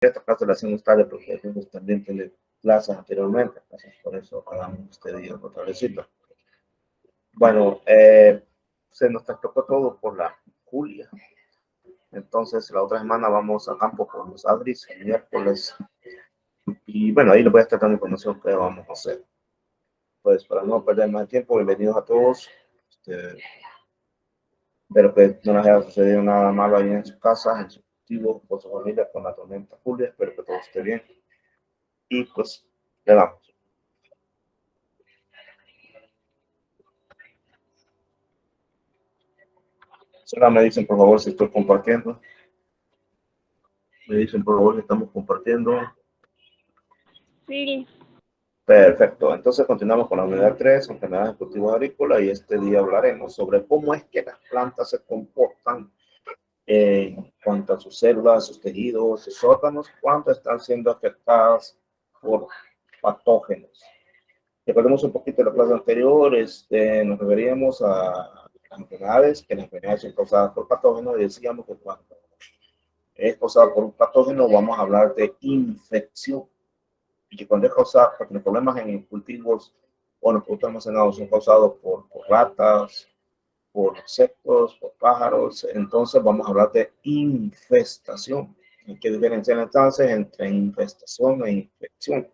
esta clase la hacemos tarde porque algunos también tienen clases anteriormente, entonces por eso hagamos este día otra vezcita. Bueno, se nos tocó todo por la Julia. Entonces la otra semana vamos a campo con los Adris el miércoles. Y bueno, ahí les voy a estar dando información que vamos a hacer. Pues para no perder más tiempo, bienvenidos a todos. Espero que no les haya sucedido nada malo ahí en su casa, en su cultivo, con su familia, con la tormenta Julia. Espero que todo esté bien. Y pues, le damos. Solo me dicen por favor si estoy compartiendo. Me dicen por favor si estamos compartiendo. Sí. Perfecto, entonces continuamos con la unidad 3, enfermedades de cultivos agrícolas, y este día hablaremos sobre cómo es que las plantas se comportan en cuanto a sus células, sus tejidos, sus órganos, cuando están siendo afectadas por patógenos. Recordemos un poquito de la clase anterior, nos referíamos a las enfermedades, que las enfermedades son causadas por patógenos, y decíamos que cuando es causada por un patógeno vamos a hablar de infección. Y que cuando es causado, porque los problemas en cultivos o en los productos almacenados son causados por ratas, por insectos, por pájaros, entonces vamos a hablar de infestación. Hay que diferenciar entonces entre infestación e infección.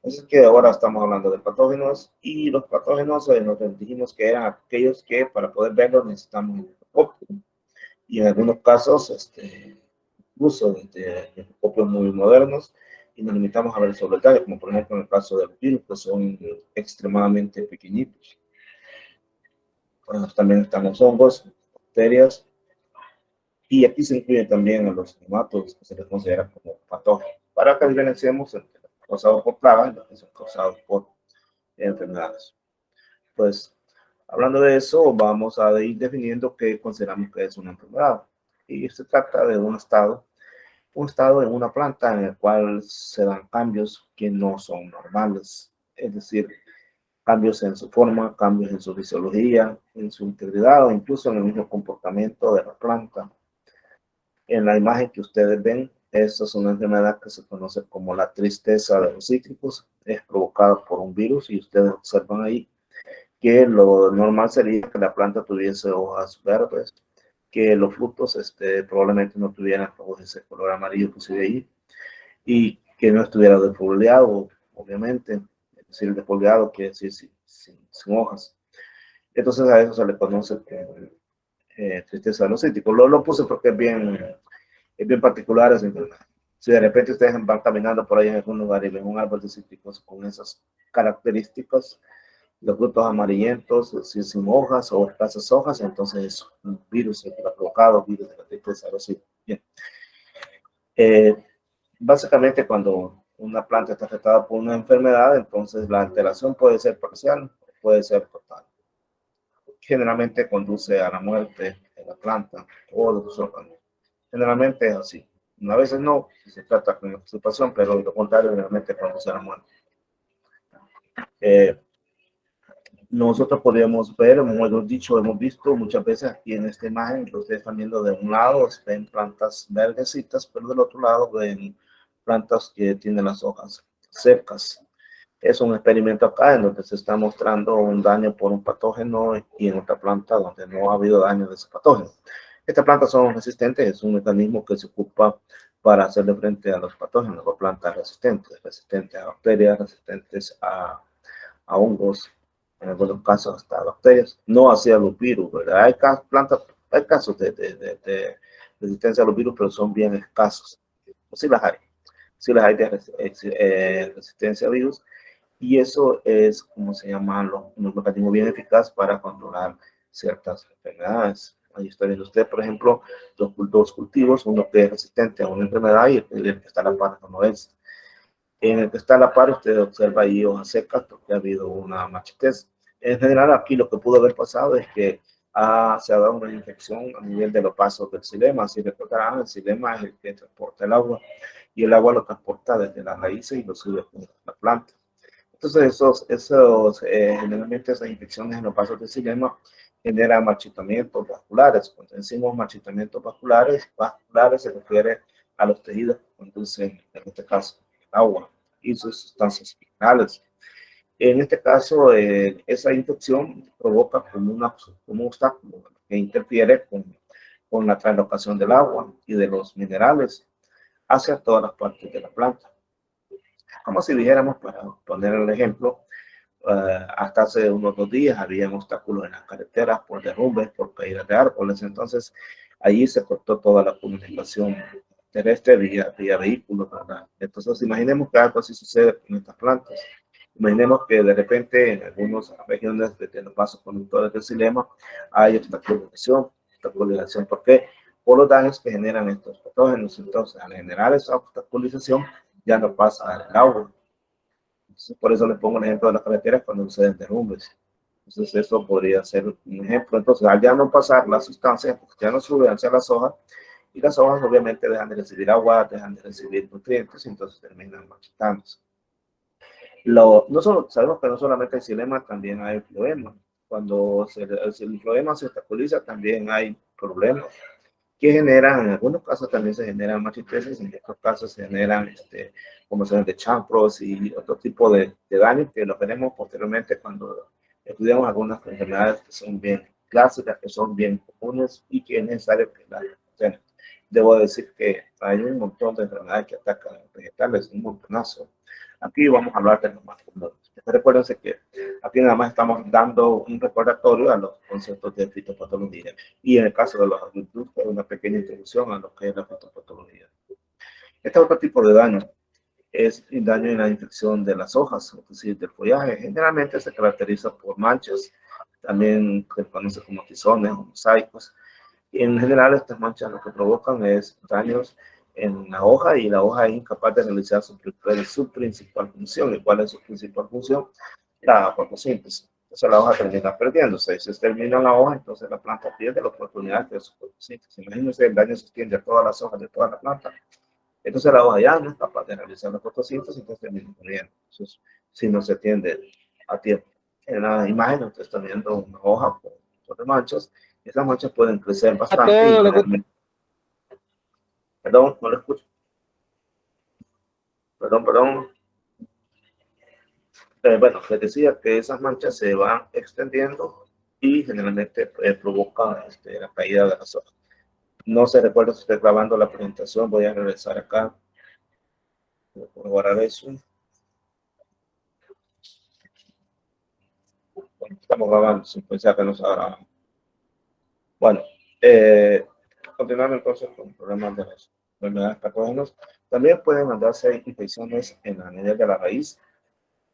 Así que ahora estamos hablando de patógenos, y los patógenos nos dijimos que eran aquellos que para poder verlos necesitamos un microscopio. Y en algunos casos, uso de microscopios muy modernos, y nos limitamos a ver sobre detalles, como por ejemplo en el caso de los virus, que son extremadamente pequeñitos. Bueno, también están los hongos, bacterias, y aquí se incluyen también a los nematodos, que se les considera como patógenos, para que diferenciemos entre los causados por plagas y los que son causados por enfermedades. Pues, hablando de eso, vamos a ir definiendo qué consideramos que es una enfermedad. Y se trata de un estado en una planta en el cual se dan cambios que no son normales, es decir, cambios en su forma, cambios en su fisiología, en su integridad o incluso en el mismo comportamiento de la planta. En la imagen que ustedes ven, esta es una enfermedad que se conoce como la tristeza de los cítricos, es provocada por un virus, y ustedes observan ahí que lo normal sería que la planta tuviese hojas verdes, que los frutos probablemente no tuvieran ese color amarillo que se ve ahí, y que no estuviera defoliado, obviamente, es decir, defoliado quiere decir sin hojas. Entonces a eso se le conoce como tristeza de los cítricos. Lo puse porque es bien particular esa enfermedad. Si de repente ustedes van caminando por ahí en algún lugar y ven un árbol de cítricos con esas características, los frutos amarillentos, sin hojas o escasas hojas, entonces es un virus que lo ha provocado, virus de la tristeza de los cítricos. Bien. Básicamente, cuando una planta está afectada por una enfermedad, entonces la alteración puede ser parcial, puede ser total. Generalmente conduce a la muerte de la planta o de sus órganos. Generalmente es así. A veces no, si se trata con anticipación, pero lo contrario generalmente conduce a la muerte. Nosotros podríamos ver, hemos visto muchas veces aquí en esta imagen, que ustedes están viendo de un lado, ven plantas verdecitas, pero del otro lado ven plantas que tienen las hojas secas. Es un experimento acá en donde se está mostrando un daño por un patógeno, y en otra planta donde no ha habido daño de ese patógeno. Estas plantas son resistentes, es un mecanismo que se ocupa para hacerle frente a los patógenos, o plantas resistentes a bacterias, resistentes a hongos, en algunos casos hasta bacterias, no hacia los virus, ¿verdad? Hay casos de resistencia a los virus, pero son bien escasos. Sí las hay de resistencia a virus, y eso es, como se llama, un mecanismo bien eficaz para controlar ciertas enfermedades. Ahí está viendo usted, por ejemplo, dos cultivos, uno que es resistente a una enfermedad y el que está a la par no es. En el que está a la par, usted observa ahí hojas secas porque ha habido una marchitez. En general, aquí lo que pudo haber pasado es que se ha dado una infección a nivel de los vasos del xilema. Si recordarán, el xilema es el que transporta el agua, y el agua lo transporta desde las raíces y lo sube a la planta. Entonces, generalmente esas infecciones en los vasos del xilema generan marchitamientos vasculares. Cuando decimos marchitamientos vasculares se refiere a los tejidos que conducen, en este caso, el agua y sus sustancias minerales. En este caso, esa infección provoca como un obstáculo que interfiere con la translocación del agua y de los minerales hacia todas las partes de la planta. Como si dijéramos, para poner el ejemplo, hasta hace unos 2 días había obstáculos en las carreteras por derrumbes, por caídas de árboles. Entonces, allí se cortó toda la comunicación terrestre vía vehículos, ¿verdad? Entonces, imaginemos que algo así sucede con estas plantas. Imaginemos que de repente en algunas regiones de los vasos conductores del xilema hay obstaculización. ¿Por qué? Por los daños que generan estos patógenos. Entonces, al generar esa obstaculización, ya no pasa el agua. Entonces, por eso les pongo el ejemplo de las carreteras cuando suceden derrumbes. Entonces, eso podría ser un ejemplo. Entonces, al ya no pasar las sustancias, pues ya no suben hacia las hojas, y las hojas obviamente dejan de recibir agua, dejan de recibir nutrientes, y entonces terminan marchitándose. No solo, sabemos que no solamente hay xilema, también hay floema. Cuando el floema se obstaculiza, también hay problemas que generan, en algunos casos también se generan machitesis, en otros casos se generan conmociones de champros y otro tipo de daños que lo veremos posteriormente cuando estudiamos algunas enfermedades que son bien clásicas, que son bien comunes y que es necesario que las conozcamos. Debo decir que hay un montón de enfermedades que atacan a los vegetales, un montonazo. Aquí vamos a hablar de los más comunes. Recuérdense que aquí nada más estamos dando un recordatorio a los conceptos de fitopatología. Y en el caso de los adultos, una pequeña introducción a lo que es la fitopatología. Este otro tipo de daño es el daño en la infección de las hojas, es decir, del follaje. Generalmente se caracteriza por manchas, también se conoce como tizones o mosaicos. Y en general estas manchas lo que provocan es daños en la hoja y la hoja es incapaz de realizar su principal función. ¿Y cuál es su principal función? La fotosíntesis. Entonces la hoja termina perdiéndose. Si se termina la hoja, entonces la planta pierde la oportunidad de su fotosíntesis. Imagínense, el daño se extiende a todas las hojas de toda la planta. Entonces la hoja ya no es capaz de realizar la fotosíntesis, entonces termina muriendo. Entonces, si no se atiende a tiempo. En la imagen usted está viendo una hoja con manchas. Esas manchas pueden crecer A bastante y todo lo que generalmente... Perdón, no lo escucho. Perdón. Bueno, les decía que esas manchas se van extendiendo y generalmente provocan la caída de las hojas. No se recuerda si estoy grabando la presentación, voy a regresar acá. Voy a guardar eso. Bueno, estamos grabando, sin pensar que no se grabando. Bueno, continuando entonces con problemas de las enfermedades patógenas, también pueden andarse infecciones en la nivel de la raíz.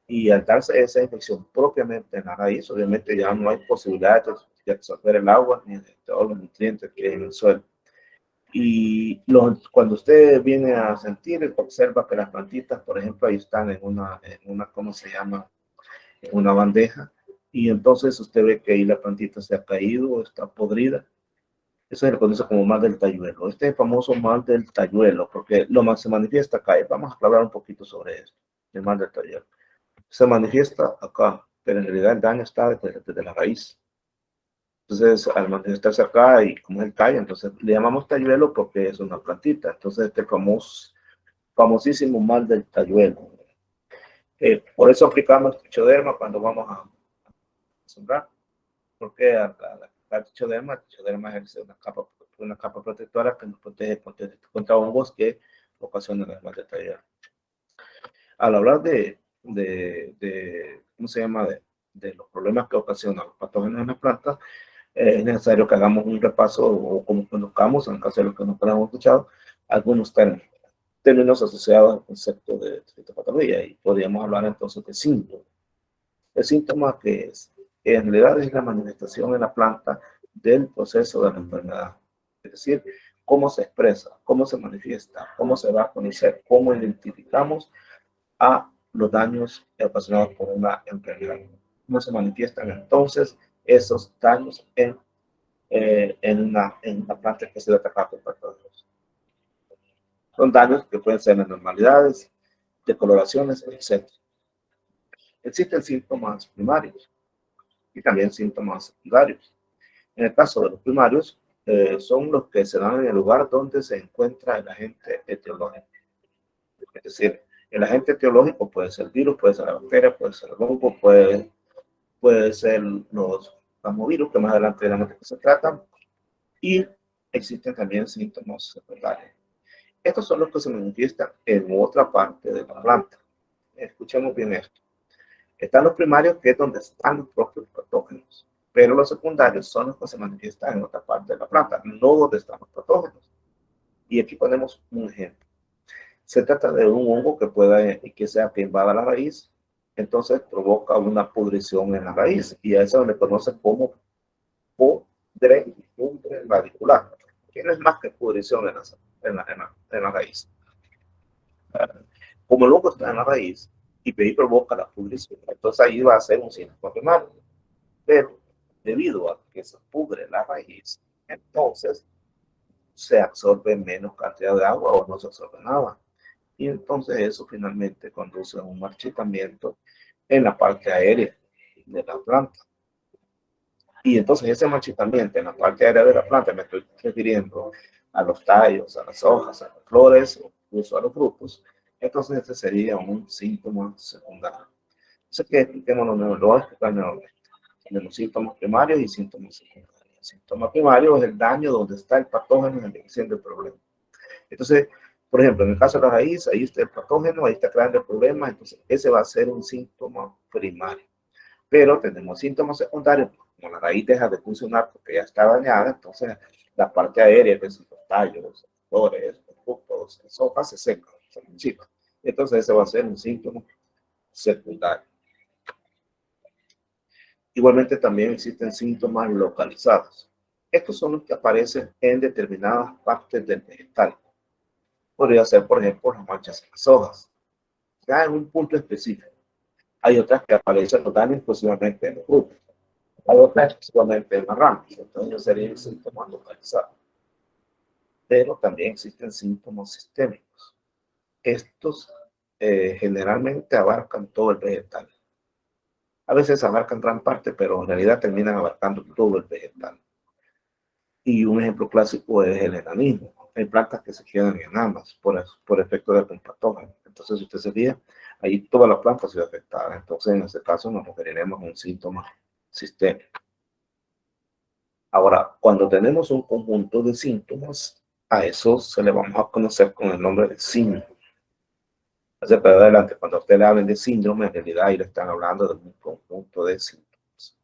Y al darse esa infección propiamente en la raíz, obviamente ya no hay posibilidad de absorber el agua ni de todos los nutrientes que hay en el suelo. Y cuando usted viene a sentir, observa que las plantitas, por ejemplo, ahí están en una ¿cómo se llama? En una bandeja. Y entonces usted ve que ahí la plantita se ha caído, está podrida. Eso se le conoce como mal del tayuelo. Este famoso mal del tayuelo, porque lo más se manifiesta acá. Vamos a hablar un poquito sobre esto, el mal del tayuelo. Se manifiesta acá, pero en realidad el daño está desde la raíz. Entonces, al manifestarse acá y como es el tallo, entonces le llamamos tayuelo porque es una plantita. Entonces, este famosísimo mal del tayuelo. Por eso aplicamos el trichoderma cuando vamos a sembrar, porque el trichoderma es una capa protectora que nos protege contra hongos que ocasionan el mal del tayuelo. Al hablar ¿cómo se llama? De los problemas que ocasionan los patógenos en las plantas, es necesario que hagamos un repaso o como conozcamos, en el caso de los que no hemos escuchado, algunos términos asociados al concepto de fitopatología y podríamos hablar entonces de síntomas. El síntoma que en realidad es la manifestación en la planta del proceso de la enfermedad. Es decir, cómo se expresa, cómo se manifiesta, cómo se va a conocer, cómo identificamos a los daños ocasionados por una enfermedad. ¿Cómo se manifiestan entonces esos daños en una planta que ha sido atacada por patógenos? Son daños que pueden ser anormalidades, decoloraciones, etc. Existen síntomas primarios y también síntomas secundarios. En el caso de los primarios, son los que se dan en el lugar donde se encuentra el agente etiológico. Es decir, el agente etiológico puede ser el virus, puede ser la bacteria, puede ser el hongo, puede ser los plasmovirus, que más adelante veremos de qué se tratan, y existen también síntomas secundarios. Estos son los que se manifiestan en otra parte de la planta. Escuchemos bien esto. Están los primarios, que es donde están los propios patógenos, pero los secundarios son los que se manifiestan en otra parte de la planta, no donde están los patógenos. Y aquí ponemos un ejemplo. Se trata de un hongo que sea que invada la raíz, entonces provoca una pudrición en la raíz, y a eso le conocen como pudre radicular, que no es más que pudrición en la raíz. Como el hongo está en la raíz y ahí provoca la pudrición, entonces ahí va a ser un síntoma primario. Pero debido a que se pudre la raíz, entonces se absorbe menos cantidad de agua o no se absorbe nada. Y entonces eso finalmente conduce a un marchitamiento en la parte aérea de la planta. Y entonces ese marchitamiento en la parte aérea de la planta, me estoy refiriendo a los tallos, a las hojas, a las flores, o incluso a los frutos, entonces este sería un síntoma secundario. Entonces, que expliquemos los neurólogos, tenemos síntomas primarios y síntomas secundarios. El síntoma primario es el daño donde está el patógeno haciendo el problema. Entonces, por ejemplo, en el caso de la raíz, ahí está el patógeno, ahí está creando el problema, entonces ese va a ser un síntoma primario. Pero tenemos síntomas secundarios, como la raíz deja de funcionar porque ya está dañada, entonces la parte aérea, que son los tallos, los flores, los frutos, las hojas, se secan, se marchitan. Entonces ese va a ser un síntoma secundario. Igualmente también existen síntomas localizados. Estos son los que aparecen en determinadas partes del vegetal. Podría ser, por ejemplo, las manchas en las hojas, ya en un punto específico. Hay otras que aparecen total exclusivamente en los frutos. Hay otras exclusivamente en las ramas. Entonces serían síntomas localizados. Pero también existen síntomas sistémicos. Estos generalmente abarcan todo el vegetal. A veces abarcan gran parte, pero en realidad terminan abarcando todo el vegetal. Y un ejemplo clásico es el enanismo. Hay plantas que se quedan enanas por efecto de algún patógeno. Entonces, si usted se fija, ahí toda la planta se ve afectada. Entonces, en este caso, nos referiremos a un síntoma sistémico. Ahora, cuando tenemos un conjunto de síntomas, a eso se le vamos a conocer con el nombre de síndrome. Entonces, para adelante, cuando a usted le hablen de síndrome, en realidad ahí le están hablando de un conjunto de síntomas.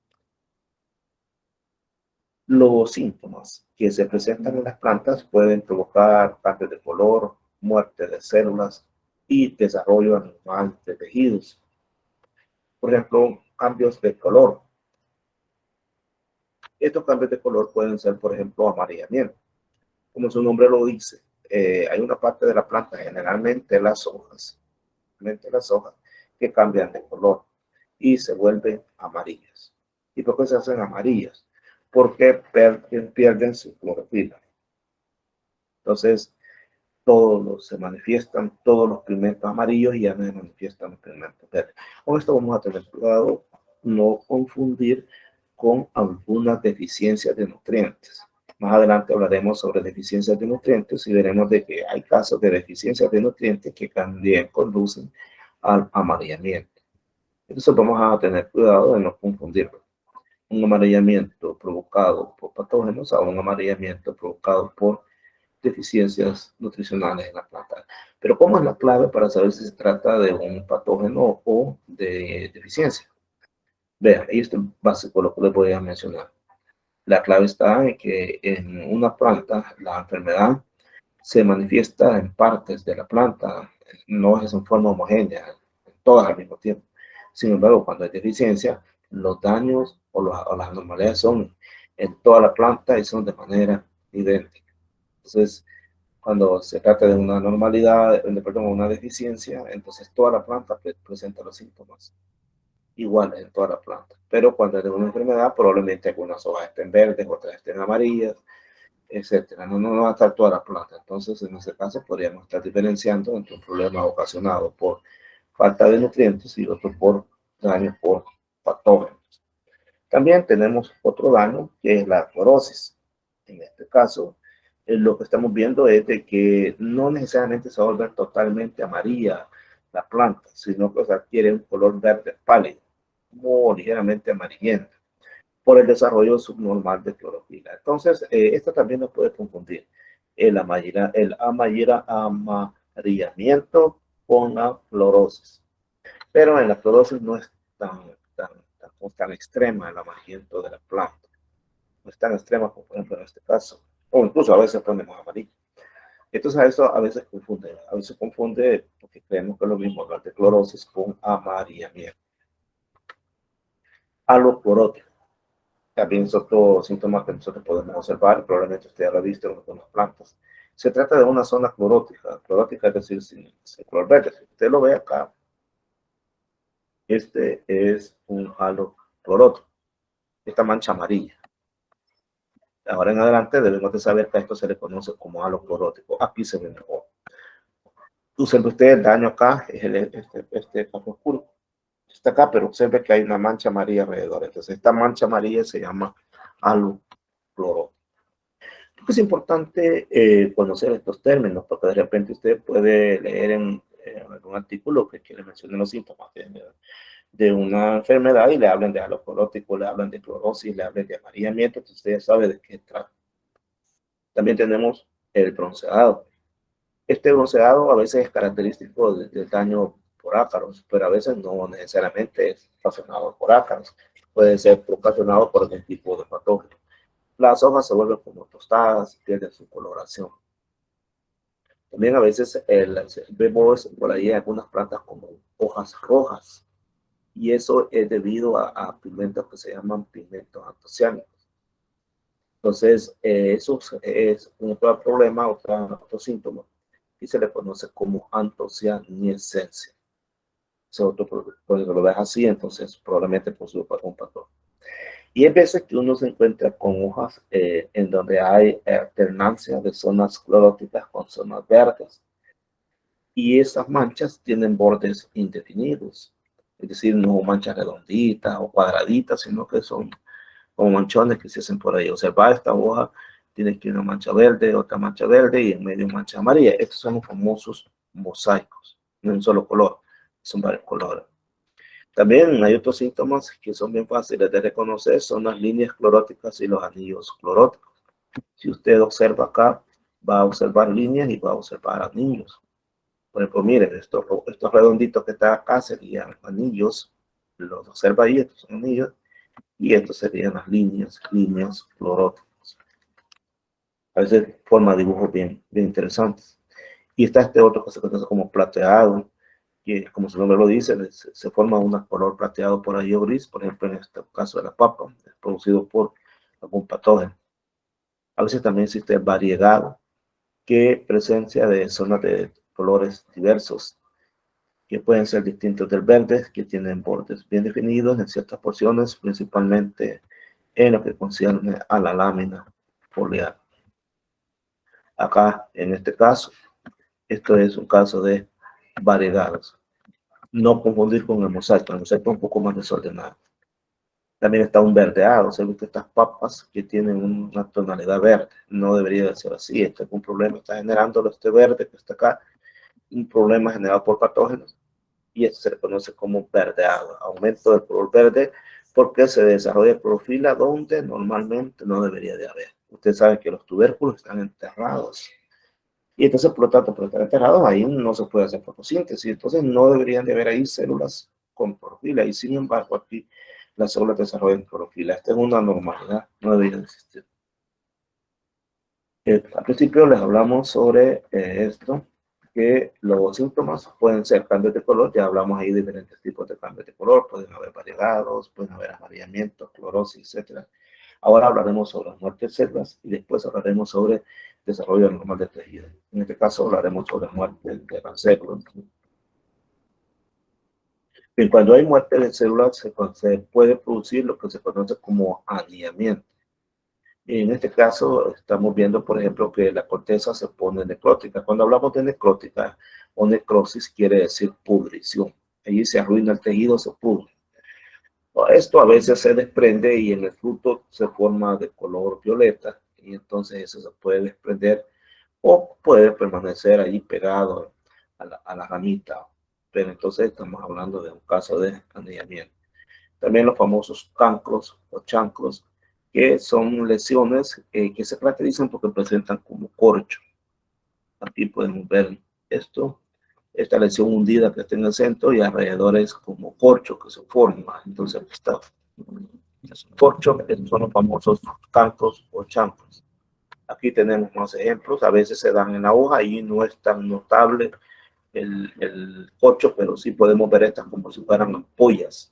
Los síntomas que se presentan en las plantas pueden provocar cambios de color, muerte de células y desarrollo anormal de tejidos. Por ejemplo, cambios de color. Estos cambios de color pueden ser, por ejemplo, amarillamiento. Como su nombre lo dice, hay una parte de la planta, generalmente las hojas, que cambian de color y se vuelven amarillas. ¿Y por qué se hacen amarillas? Porque pierden su clorofila. Entonces, se manifiestan todos los pigmentos amarillos y ya no se manifiestan los pigmentos verdes. Con esto vamos a tener cuidado no confundir con algunas deficiencias de nutrientes. Más adelante hablaremos sobre deficiencias de nutrientes y veremos de que hay casos de deficiencias de nutrientes que también conducen al amarillamiento. Entonces vamos a tener cuidado de no confundirlo. Un amarillamiento provocado por patógenos a un amarillamiento provocado por deficiencias nutricionales en la planta. Pero ¿cómo es la clave para saber si se trata de un patógeno o de deficiencia? Vean, esto es básico lo que les voy a mencionar. La clave está en que en una planta la enfermedad se manifiesta en partes de la planta, no es en forma homogénea, todas al mismo tiempo. Sin embargo, cuando hay deficiencia, los daños o las anormalidades son en toda la planta y son de manera idéntica. Entonces, cuando se trata de una normalidad, perdón, una deficiencia, entonces toda la planta presenta los síntomas iguales en toda la planta. Pero cuando es de una enfermedad, probablemente algunas hojas estén verdes, otras estén amarillas, etcétera. No va a estar toda la planta. Entonces, en ese caso, podríamos estar diferenciando entre un problema ocasionado por falta de nutrientes y otro por daño por patógenos. También tenemos otro daño que es la clorosis. En este caso, lo que estamos viendo es de que no necesariamente se va a volver totalmente amarilla la planta, sino que adquiere un color verde pálido, muy ligeramente amarillento, por el desarrollo subnormal de clorofila. Entonces, esto también nos puede confundir el amarillamiento con la fluorosis. Pero en la fluorosis no es tan extrema el amarillamiento de la planta. No es tan extrema como por ejemplo en este caso. O incluso a veces ponemos amarillo. Entonces a eso a veces confunde porque creemos que es lo mismo hablar de clorosis con amarillamiento. Haloclorótico. También es otro síntoma que nosotros podemos observar, probablemente usted ya lo ha visto con las plantas. Se trata de una zona clorótica, clorótica es decir, sin color verde. Si usted lo ve acá, este es un halo clorótico, esta mancha amarilla. Ahora en adelante debemos de saber que a esto se le conoce como halo clorótico. Aquí se ve mejor. Observe usted el daño acá, es este color oscuro. Está acá, pero observe que hay una mancha amarilla alrededor. Entonces esta mancha amarilla se llama halo clorótico. Es importante conocer estos términos, porque de repente usted puede leer en algún artículo que le mencione los síntomas de una enfermedad y le hablan de halo clorótico, le hablan de clorosis, le hablan de amarillamiento, entonces usted ya sabe de qué trata. También tenemos el bronceado. Este bronceado a veces es característico del daño por ácaros, pero a veces no necesariamente es ocasionado por ácaros. Puede ser ocasionado por algún tipo de patógeno. Las hojas se vuelven como tostadas, pierden su coloración. También a veces vemos por ahí algunas plantas como hojas rojas, y eso es debido a pigmentos que se llaman pigmentos antociánicos. Entonces, eso es otro problema, otro síntoma, y se le conoce como antocianiscencia. Cuando lo ves así, entonces probablemente posee un patrón. Y hay veces que uno se encuentra con hojas en donde hay alternancia de zonas cloróticas con zonas verdes. Y esas manchas tienen bordes indefinidos. Es decir, no manchas redonditas o cuadraditas, sino que son como manchones que se hacen por ahí. Observa esta hoja, tiene que una mancha verde, otra mancha verde y en medio mancha amarilla. Estos son los famosos mosaicos, no en un solo color, son varios colores. También hay otros síntomas que son bien fáciles de reconocer, son las líneas cloróticas y los anillos cloróticos. Si usted observa acá, va a observar líneas y va a observar anillos. Por ejemplo, miren, estos redonditos que están acá serían anillos, los observa ahí, estos son anillos, y estos serían las líneas cloróticas. A veces forma dibujos bien interesantes. Y está este otro que se conoce como plateado, que como su nombre lo dice, se forma un color plateado por ahí o gris, por ejemplo en este caso de la papa, es producido por algún patógeno. A veces también existe variegado, que presencia de zonas de colores diversos, que pueden ser distintos del verde, que tienen bordes bien definidos en ciertas porciones, principalmente en lo que concierne a la lámina foliar. Acá, en este caso, esto es un caso de variegados. No confundir con el mosaico es un poco más desordenado. También está un verdeado, se ve que estas papas que tienen una tonalidad verde, no debería de ser así. Este es un problema, está generando este verde que está acá, un problema generado por patógenos, y esto se le conoce como verdeado, aumento del color verde, porque se desarrolla clorofila donde normalmente no debería de haber. Ustedes saben que los tubérculos están enterrados, y entonces por lo tanto, por estar enterrados, ahí no se puede hacer fotosíntesis, entonces no deberían de haber ahí células con clorofila, y sin embargo aquí las células desarrollan clorofila. Esta es una normalidad, no debería de existir. Al principio les hablamos sobre esto, que los síntomas pueden ser cambios de color, ya hablamos ahí de diferentes tipos de cambios de color, pueden haber variegados, pueden haber amarillamientos, clorosis, etc. Ahora hablaremos sobre las muertes de células y después hablaremos sobre desarrollo normal de tejido. En este caso hablaremos sobre muerte de las células. Y cuando hay muerte de células se puede producir lo que se conoce como anillamiento. En este caso estamos viendo, por ejemplo, que la corteza se pone necrótica. Cuando hablamos de necrótica o necrosis quiere decir pudrición. Allí se arruina el tejido, se pudre. Esto a veces se desprende y en el fruto se forma de color violeta. y entonces eso se puede desprender o puede permanecer allí pegado a la ramita. Pero entonces estamos hablando de un caso de anillamiento. También los famosos cancros o chancros, que son lesiones que se caracterizan porque presentan como corcho. Aquí podemos ver esto, esta lesión hundida que está en el centro y alrededor es como corcho que se forma. Entonces aquí está. Corcho, estos son los famosos cancros o chancros. Aquí tenemos más ejemplos, a veces se dan en la hoja y no es tan notable el corcho, pero sí podemos ver estas como si fueran ampollas.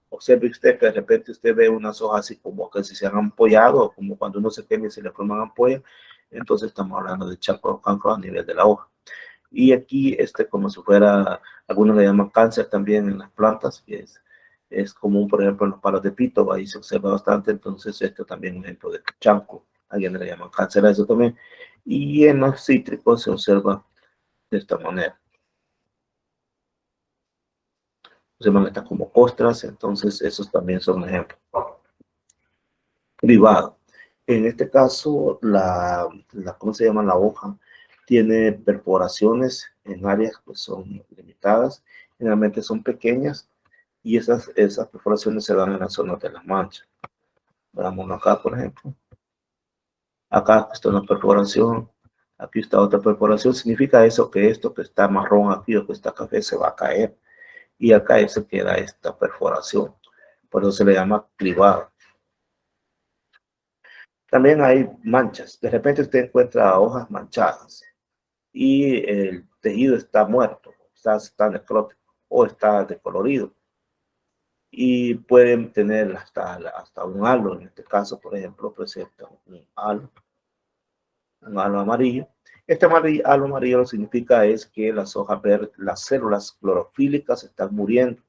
Observe usted que de repente usted ve unas hojas así como que si se han ampollado, como cuando uno se quema y se le forman ampollas, entonces estamos hablando de chancro o cancro a nivel de la hoja. Y aquí, como si fuera, algunos le llaman cáncer también en las plantas, que es común, por ejemplo, en los palos de pito, ahí se observa bastante, entonces esto también es un ejemplo de chancro, alguien le llaman cáncer a eso también. Y en los cítricos se observa de esta manera. Se llaman estas como costras, entonces esos también son ejemplos. Privado. En este caso, ¿cómo se llama? La hoja tiene perforaciones en áreas que son limitadas, generalmente son pequeñas y esas perforaciones se dan en la zona de las manchas. Veamos acá, por ejemplo. Acá está una perforación, aquí está otra perforación. Significa eso que esto que está marrón aquí o que está café se va a caer y acá se queda esta perforación. Por eso se le llama cribado. También hay manchas. De repente usted encuentra hojas manchadas y el tejido está muerto, está necrótico o está decolorido. Y pueden tener hasta un halo. En este caso, por ejemplo, presenta un halo amarillo. Este halo amarillo significa es que las hojas verdes, las células clorofílicas están muriendo,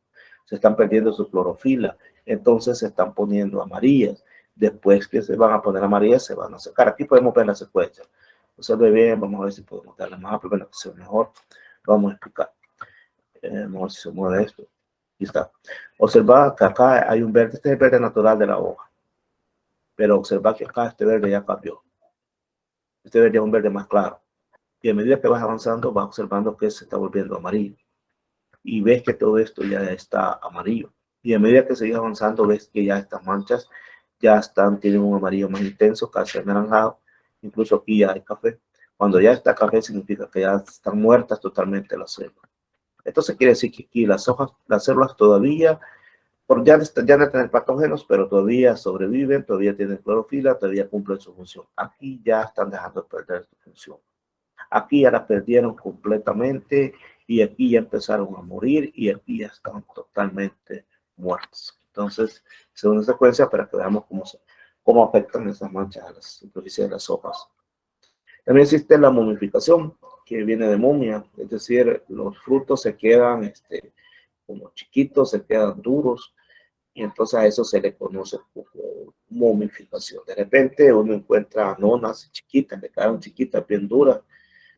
se están perdiendo su clorofila, entonces se están poniendo amarillas. Después que se van a poner amarillas, se van a secar. Aquí podemos ver la secuencia. Observe bien, vamos a ver si podemos darle más primero que sea mejor. Lo vamos a explicar. Vamos a ver si se mueve esto. Aquí está. Observa que acá hay un verde, este es el verde natural de la hoja. Pero observa que acá este verde ya cambió. Este verde es un verde más claro. Y a medida que vas avanzando, vas observando que se está volviendo amarillo. Y ves que todo esto ya está amarillo. Y a medida que sigues avanzando, ves que ya estas manchas tienen un amarillo más intenso, casi anaranjado. Incluso aquí ya hay café. Cuando ya está café, significa que ya están muertas totalmente las células. Entonces quiere decir que aquí las células todavía, ya no tienen patógenos, pero todavía sobreviven, todavía tienen clorofila, todavía cumplen su función. Aquí ya están dejando de perder su función. Aquí ya la perdieron completamente y aquí ya empezaron a morir y aquí ya están totalmente muertos. Entonces, es una secuencia para que veamos cómo afectan esas manchas a la superficie de las hojas. También existe la momificación, que viene de momia, es decir, los frutos se quedan como chiquitos, se quedan duros, y entonces a eso se le conoce como momificación. De repente uno encuentra anonas chiquitas, le quedan chiquitas, bien duras.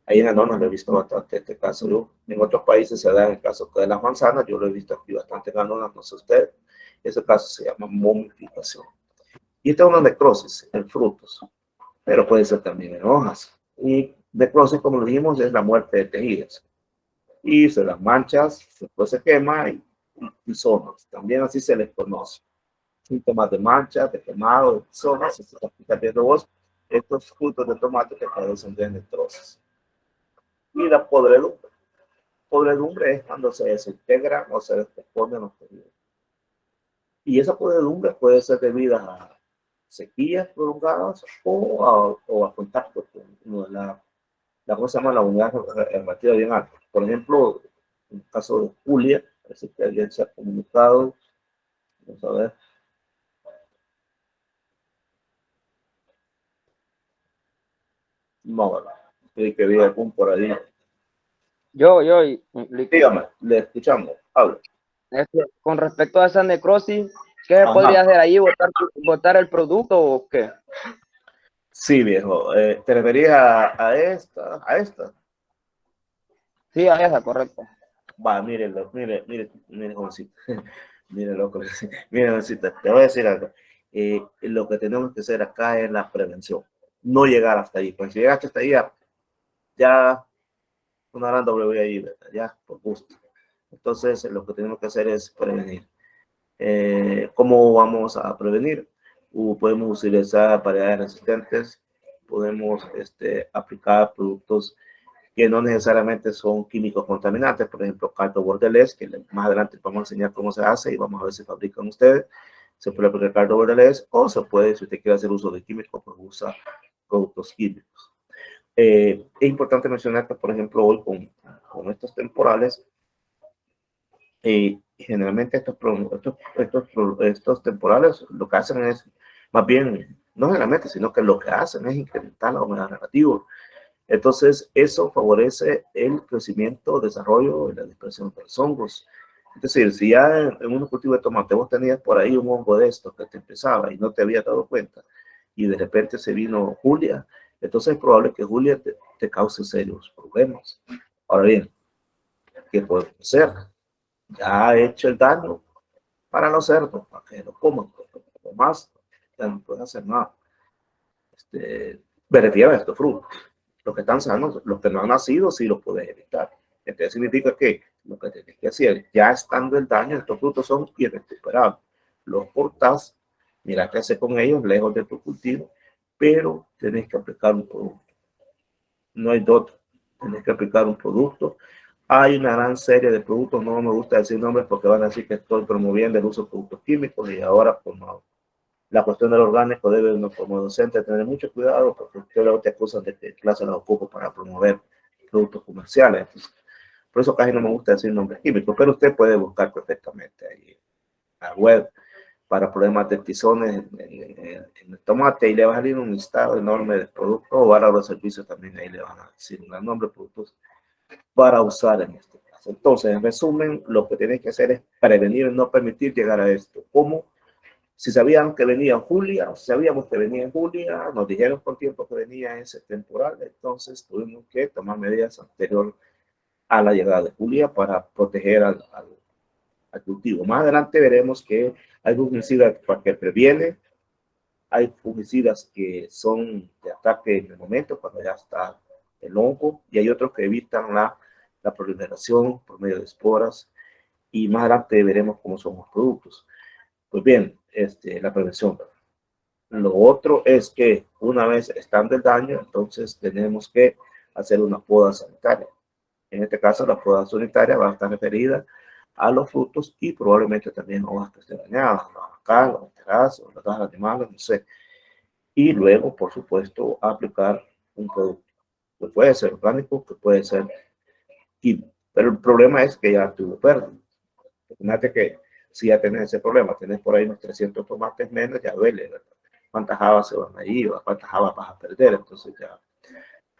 Ahí en anonas lo he visto bastante este caso. En otros países se da en el caso de las manzanas, yo lo he visto aquí bastante en anonas, no sé usted. Ese caso se llama momificación. Y esta es una necrosis en frutos, pero puede ser también en hojas. Y necrosis, como lo dijimos, es la muerte de tejidos. Y se las manchas, después se quema y zonas. También así se les conoce. Síntomas de mancha, de quemado, de zonas, si se está viendo vos, estos frutos de tomate que padecen de necrosis. Y la podredumbre. Podredumbre es cuando se desintegran o se descomponen los tejidos. Y esa podredumbre puede ser debida a sequías prolongadas o a contacto con la cosa llama la unidad relativa bien alta. Por ejemplo, en el caso de Julia, parece que alguien se ha comunicado. Vamos a ver. No, ¿verdad? Sí, que vi algún por ahí. Yo, Dígame, le escuchamos. Hable. con respecto a esa necrosis, ¿qué se podría Ajá. hacer ahí? ¿Botar el producto o qué? Sí, viejo. ¿Te referías a esta? ¿A esta? Sí, a esa, correcto. Va, mírenlo, mire, jovencito. Mire, loco. Mire, jovencito, te voy a decir algo. Lo que tenemos que hacer acá es la prevención. no llegar hasta ahí. Pues si llegaste hasta ahí, ya una gran W ahí, ¿verdad? Ya por gusto. Entonces, lo que tenemos que hacer es prevenir. ¿Cómo vamos a prevenir? Podemos utilizar variedades resistentes, podemos aplicar productos que no necesariamente son químicos contaminantes, por ejemplo, caldo bordelés, que más adelante vamos a enseñar cómo se hace y vamos a ver si fabrican ustedes. Se puede aplicar caldo bordelés o se puede, si usted quiere hacer uso de químicos, pues usa productos químicos. Es importante mencionar que, por ejemplo, hoy con estos temporales, generalmente estos temporales lo que hacen es, más bien, no generalmente, sino que lo que hacen es incrementar la humedad relativa. Entonces, eso favorece el crecimiento, desarrollo y la dispersión de los hongos. Es decir, si ya en un cultivo de tomate vos tenías por ahí un hongo de estos que te empezaba y no te habías dado cuenta, y de repente se vino Julia, entonces es probable que Julia te cause serios problemas. Ahora bien, ¿qué podemos hacer? Ya ha hecho el daño para los cerdos, para que lo coman, lo más, ya no puede hacer nada. Beneficia a estos frutos. Los que están sanos, los que no han nacido, sí los puedes evitar. Entonces significa que lo que tienes que hacer, ya estando el daño, estos frutos son irrecuperables. Los cortás, mira qué hacer con ellos, lejos de tu cultivo, pero tenés que aplicar un producto. No hay otro. Tenés que aplicar un producto. Hay una gran serie de productos, no me gusta decir nombres porque van a decir que estoy promoviendo el uso de productos químicos y ahora pues no. La cuestión del orgánico debe uno como docente tener mucho cuidado porque usted luego te acusan de que clase la ocupo para promover productos comerciales. Entonces, por eso casi no me gusta decir nombres químicos, pero usted puede buscar perfectamente ahí en la web para problemas de tizones en el tomate y le va a salir un listado enorme de productos o para los servicios también ahí le van a decir un nombre de productos para usar en este caso. Entonces, en resumen, lo que tienes que hacer es prevenir y no permitir llegar a esto. ¿Cómo? Si sabían que venía en Julia, sabíamos que venía en Julia, nos dijeron por tiempo que venía ese temporal, entonces tuvimos que tomar medidas anterior a la llegada de Julia para proteger al cultivo. Más adelante veremos que hay fungicidas que previenen, hay fungicidas que son de ataque en el momento cuando ya está el hongo y hay otros que evitan la proliferación por medio de esporas y más adelante veremos cómo son los productos. Pues bien, la prevención. Lo otro es que una vez estando el daño, entonces tenemos que hacer una poda sanitaria. En este caso, la poda sanitaria va a estar referida a los frutos y probablemente también a hojas que estén dañadas, los acá, los terrazos, las hojas animales, no sé. Y luego, por supuesto, aplicar un producto que puede ser orgánico, que puede ser químico. Pero el problema es que ya tuvo pérdida. Imagínate que si ya tenés ese problema, tenés por ahí unos 300 tomates menos, ya duele, ¿verdad? ¿Cuántas habas se van a ir? ¿Cuántas habas vas a perder? Entonces ya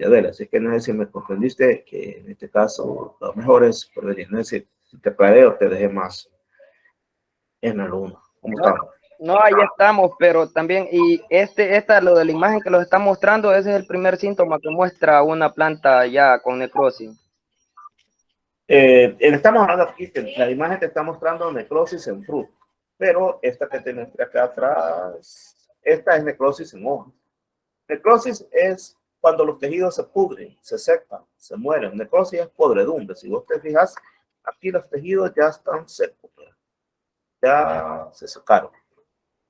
duele. Así que no sé si me comprendiste que en este caso lo mejor es prevenir. No es decir, si te paré o te dejé más en la luna. ¿Cómo No, estamos? no, ahí estamos, pero también, y lo de la imagen que los está mostrando, ese es el primer síntoma que muestra una planta ya con necrosis. Estamos hablando aquí que la imagen te está mostrando necrosis en fruto, pero esta que tenés acá atrás, esta es necrosis en hojas. Necrosis es cuando los tejidos se pudren, se secan, se mueren. Necrosis es podredumbre. Si vos te fijas, aquí los tejidos ya están secos, ya se secaron.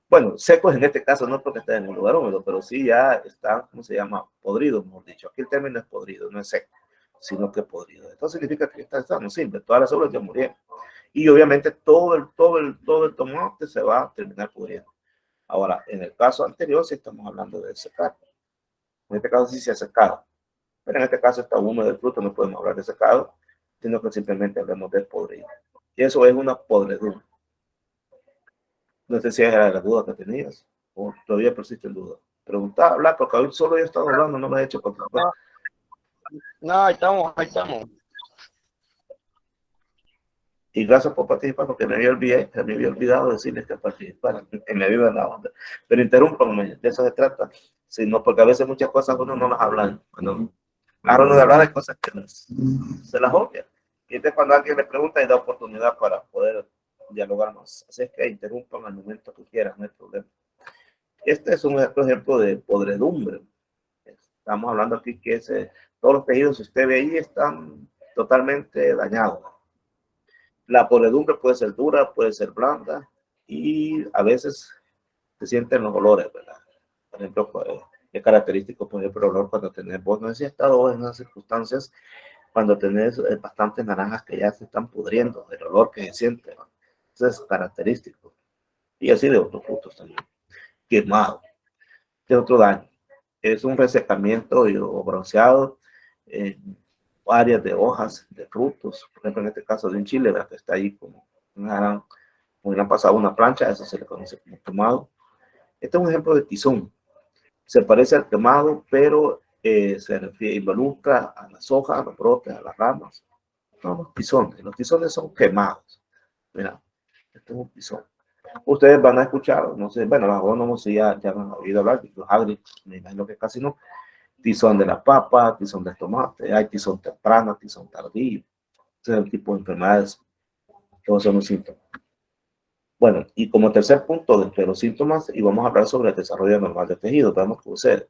Bueno, secos en este caso no porque estén en un lugar húmedo, pero sí ya están, ¿cómo se llama? Podridos, mejor dicho. Aquí el término es podrido, no es seco, sino que podrido. Esto significa que está no sirve, todas las obras ya murieron. Y obviamente todo el tomate se va a terminar pudriendo. Ahora, en el caso anterior, sí estamos hablando de secar. En este caso sí se ha secado. Pero en este caso está húmedo el fruto, no podemos hablar de secado, sino que simplemente hablamos de podrido. Y eso es una podredumbre. No sé si era la duda que tenías o todavía persiste en duda. Preguntaba, hablar, porque hoy solo yo he estado hablando, no me he hecho participar. No, no, ahí estamos, ahí estamos. Y gracias por participar, porque me había olvidado decirles que participaran en la vida de la onda. Pero interrúmpanme, de eso se trata. Sino porque a veces muchas cosas uno no las habla. Bueno, ahora uno de hablar de cosas que se las obvia. Y entonces cuando alguien le pregunta y da oportunidad para poder dialogar más. Así es que interrumpan al momento que quieran, no hay problema. Este es un ejemplo de podredumbre. Estamos hablando aquí que todos los tejidos que usted ve ahí están totalmente dañados. La podredumbre puede ser dura, puede ser blanda y a veces se sienten los olores, ¿verdad? Por ejemplo, pues, es característico, por ejemplo, el olor cuando tenés, vos no sé si has estado en esas circunstancias, cuando tenés bastantes naranjas que ya se están pudriendo, el olor que se siente, ¿no? Eso es característico. Y así de otros frutos también. Quemado, de otro daño. Es un resecamiento o bronceado en áreas de hojas, de frutos, por ejemplo, en este caso de un chile, ¿verdad? Que está ahí como le han pasado una plancha, eso se le conoce como quemado. Este es un ejemplo de tizón. Se parece al quemado, pero se refiere, involucra a las hojas, a los brotes, a las ramas. No, los tizones son quemados. Mira, este es un tizón. Ustedes van a escuchar, no sé, bueno, los agrónomos sí ya han oído hablar, los agri, me imagino que casi no. Tizón de la papa, tizón del tomate, hay tizón temprano, tizón tardío. Ese es el tipo de enfermedades. Todos son los síntomas. Bueno, y como tercer punto de los síntomas, y vamos a hablar sobre el desarrollo normal del tejido, vemos que sucede.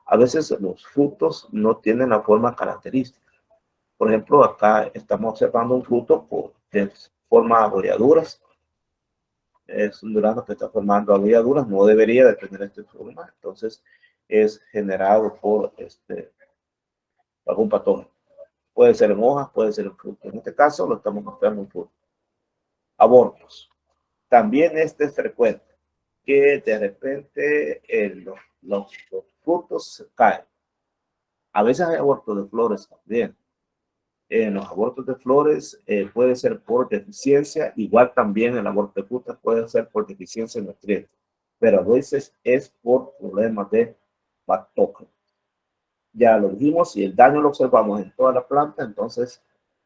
A veces los frutos no tienen la forma característica. Por ejemplo, acá estamos observando un fruto de forma abolladuras. Es un durazno que está formando abolladuras, no debería de tener este problema. Entonces, es generado por algún patógeno. Puede ser en hojas, puede ser en fruto. En este caso, lo estamos mostrando en fruto. Abortos. También este es frecuente, que de repente los frutos se caen. A veces hay abortos de flores también. En los abortos de flores puede ser por deficiencia, igual también el aborto de frutas puede ser por deficiencia de nutrientes, pero a veces es por problemas de patógenos. Ya lo dijimos, si el daño lo observamos en toda la planta, entonces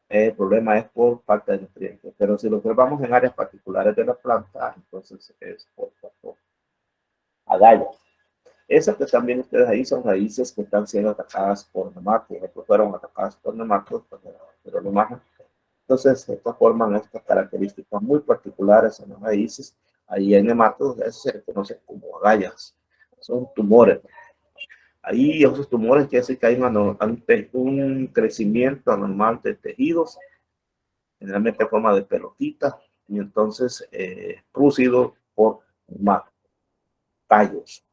el problema es por falta de nutrientes, pero si lo observamos en áreas particulares de la planta, entonces es por patógenos. Agallas. Esas que también ustedes ahí son raíces que están siendo atacadas por nematodos, que fueron atacadas por nematodos, pero lo más. Entonces, estas forman estas características muy particulares en las raíces. Ahí en nematodos, eso se conoce como agallas. Son tumores. Ahí esos tumores quiere decir que hay un crecimiento anormal de tejidos, generalmente en forma de pelotita, y entonces producido por tallos.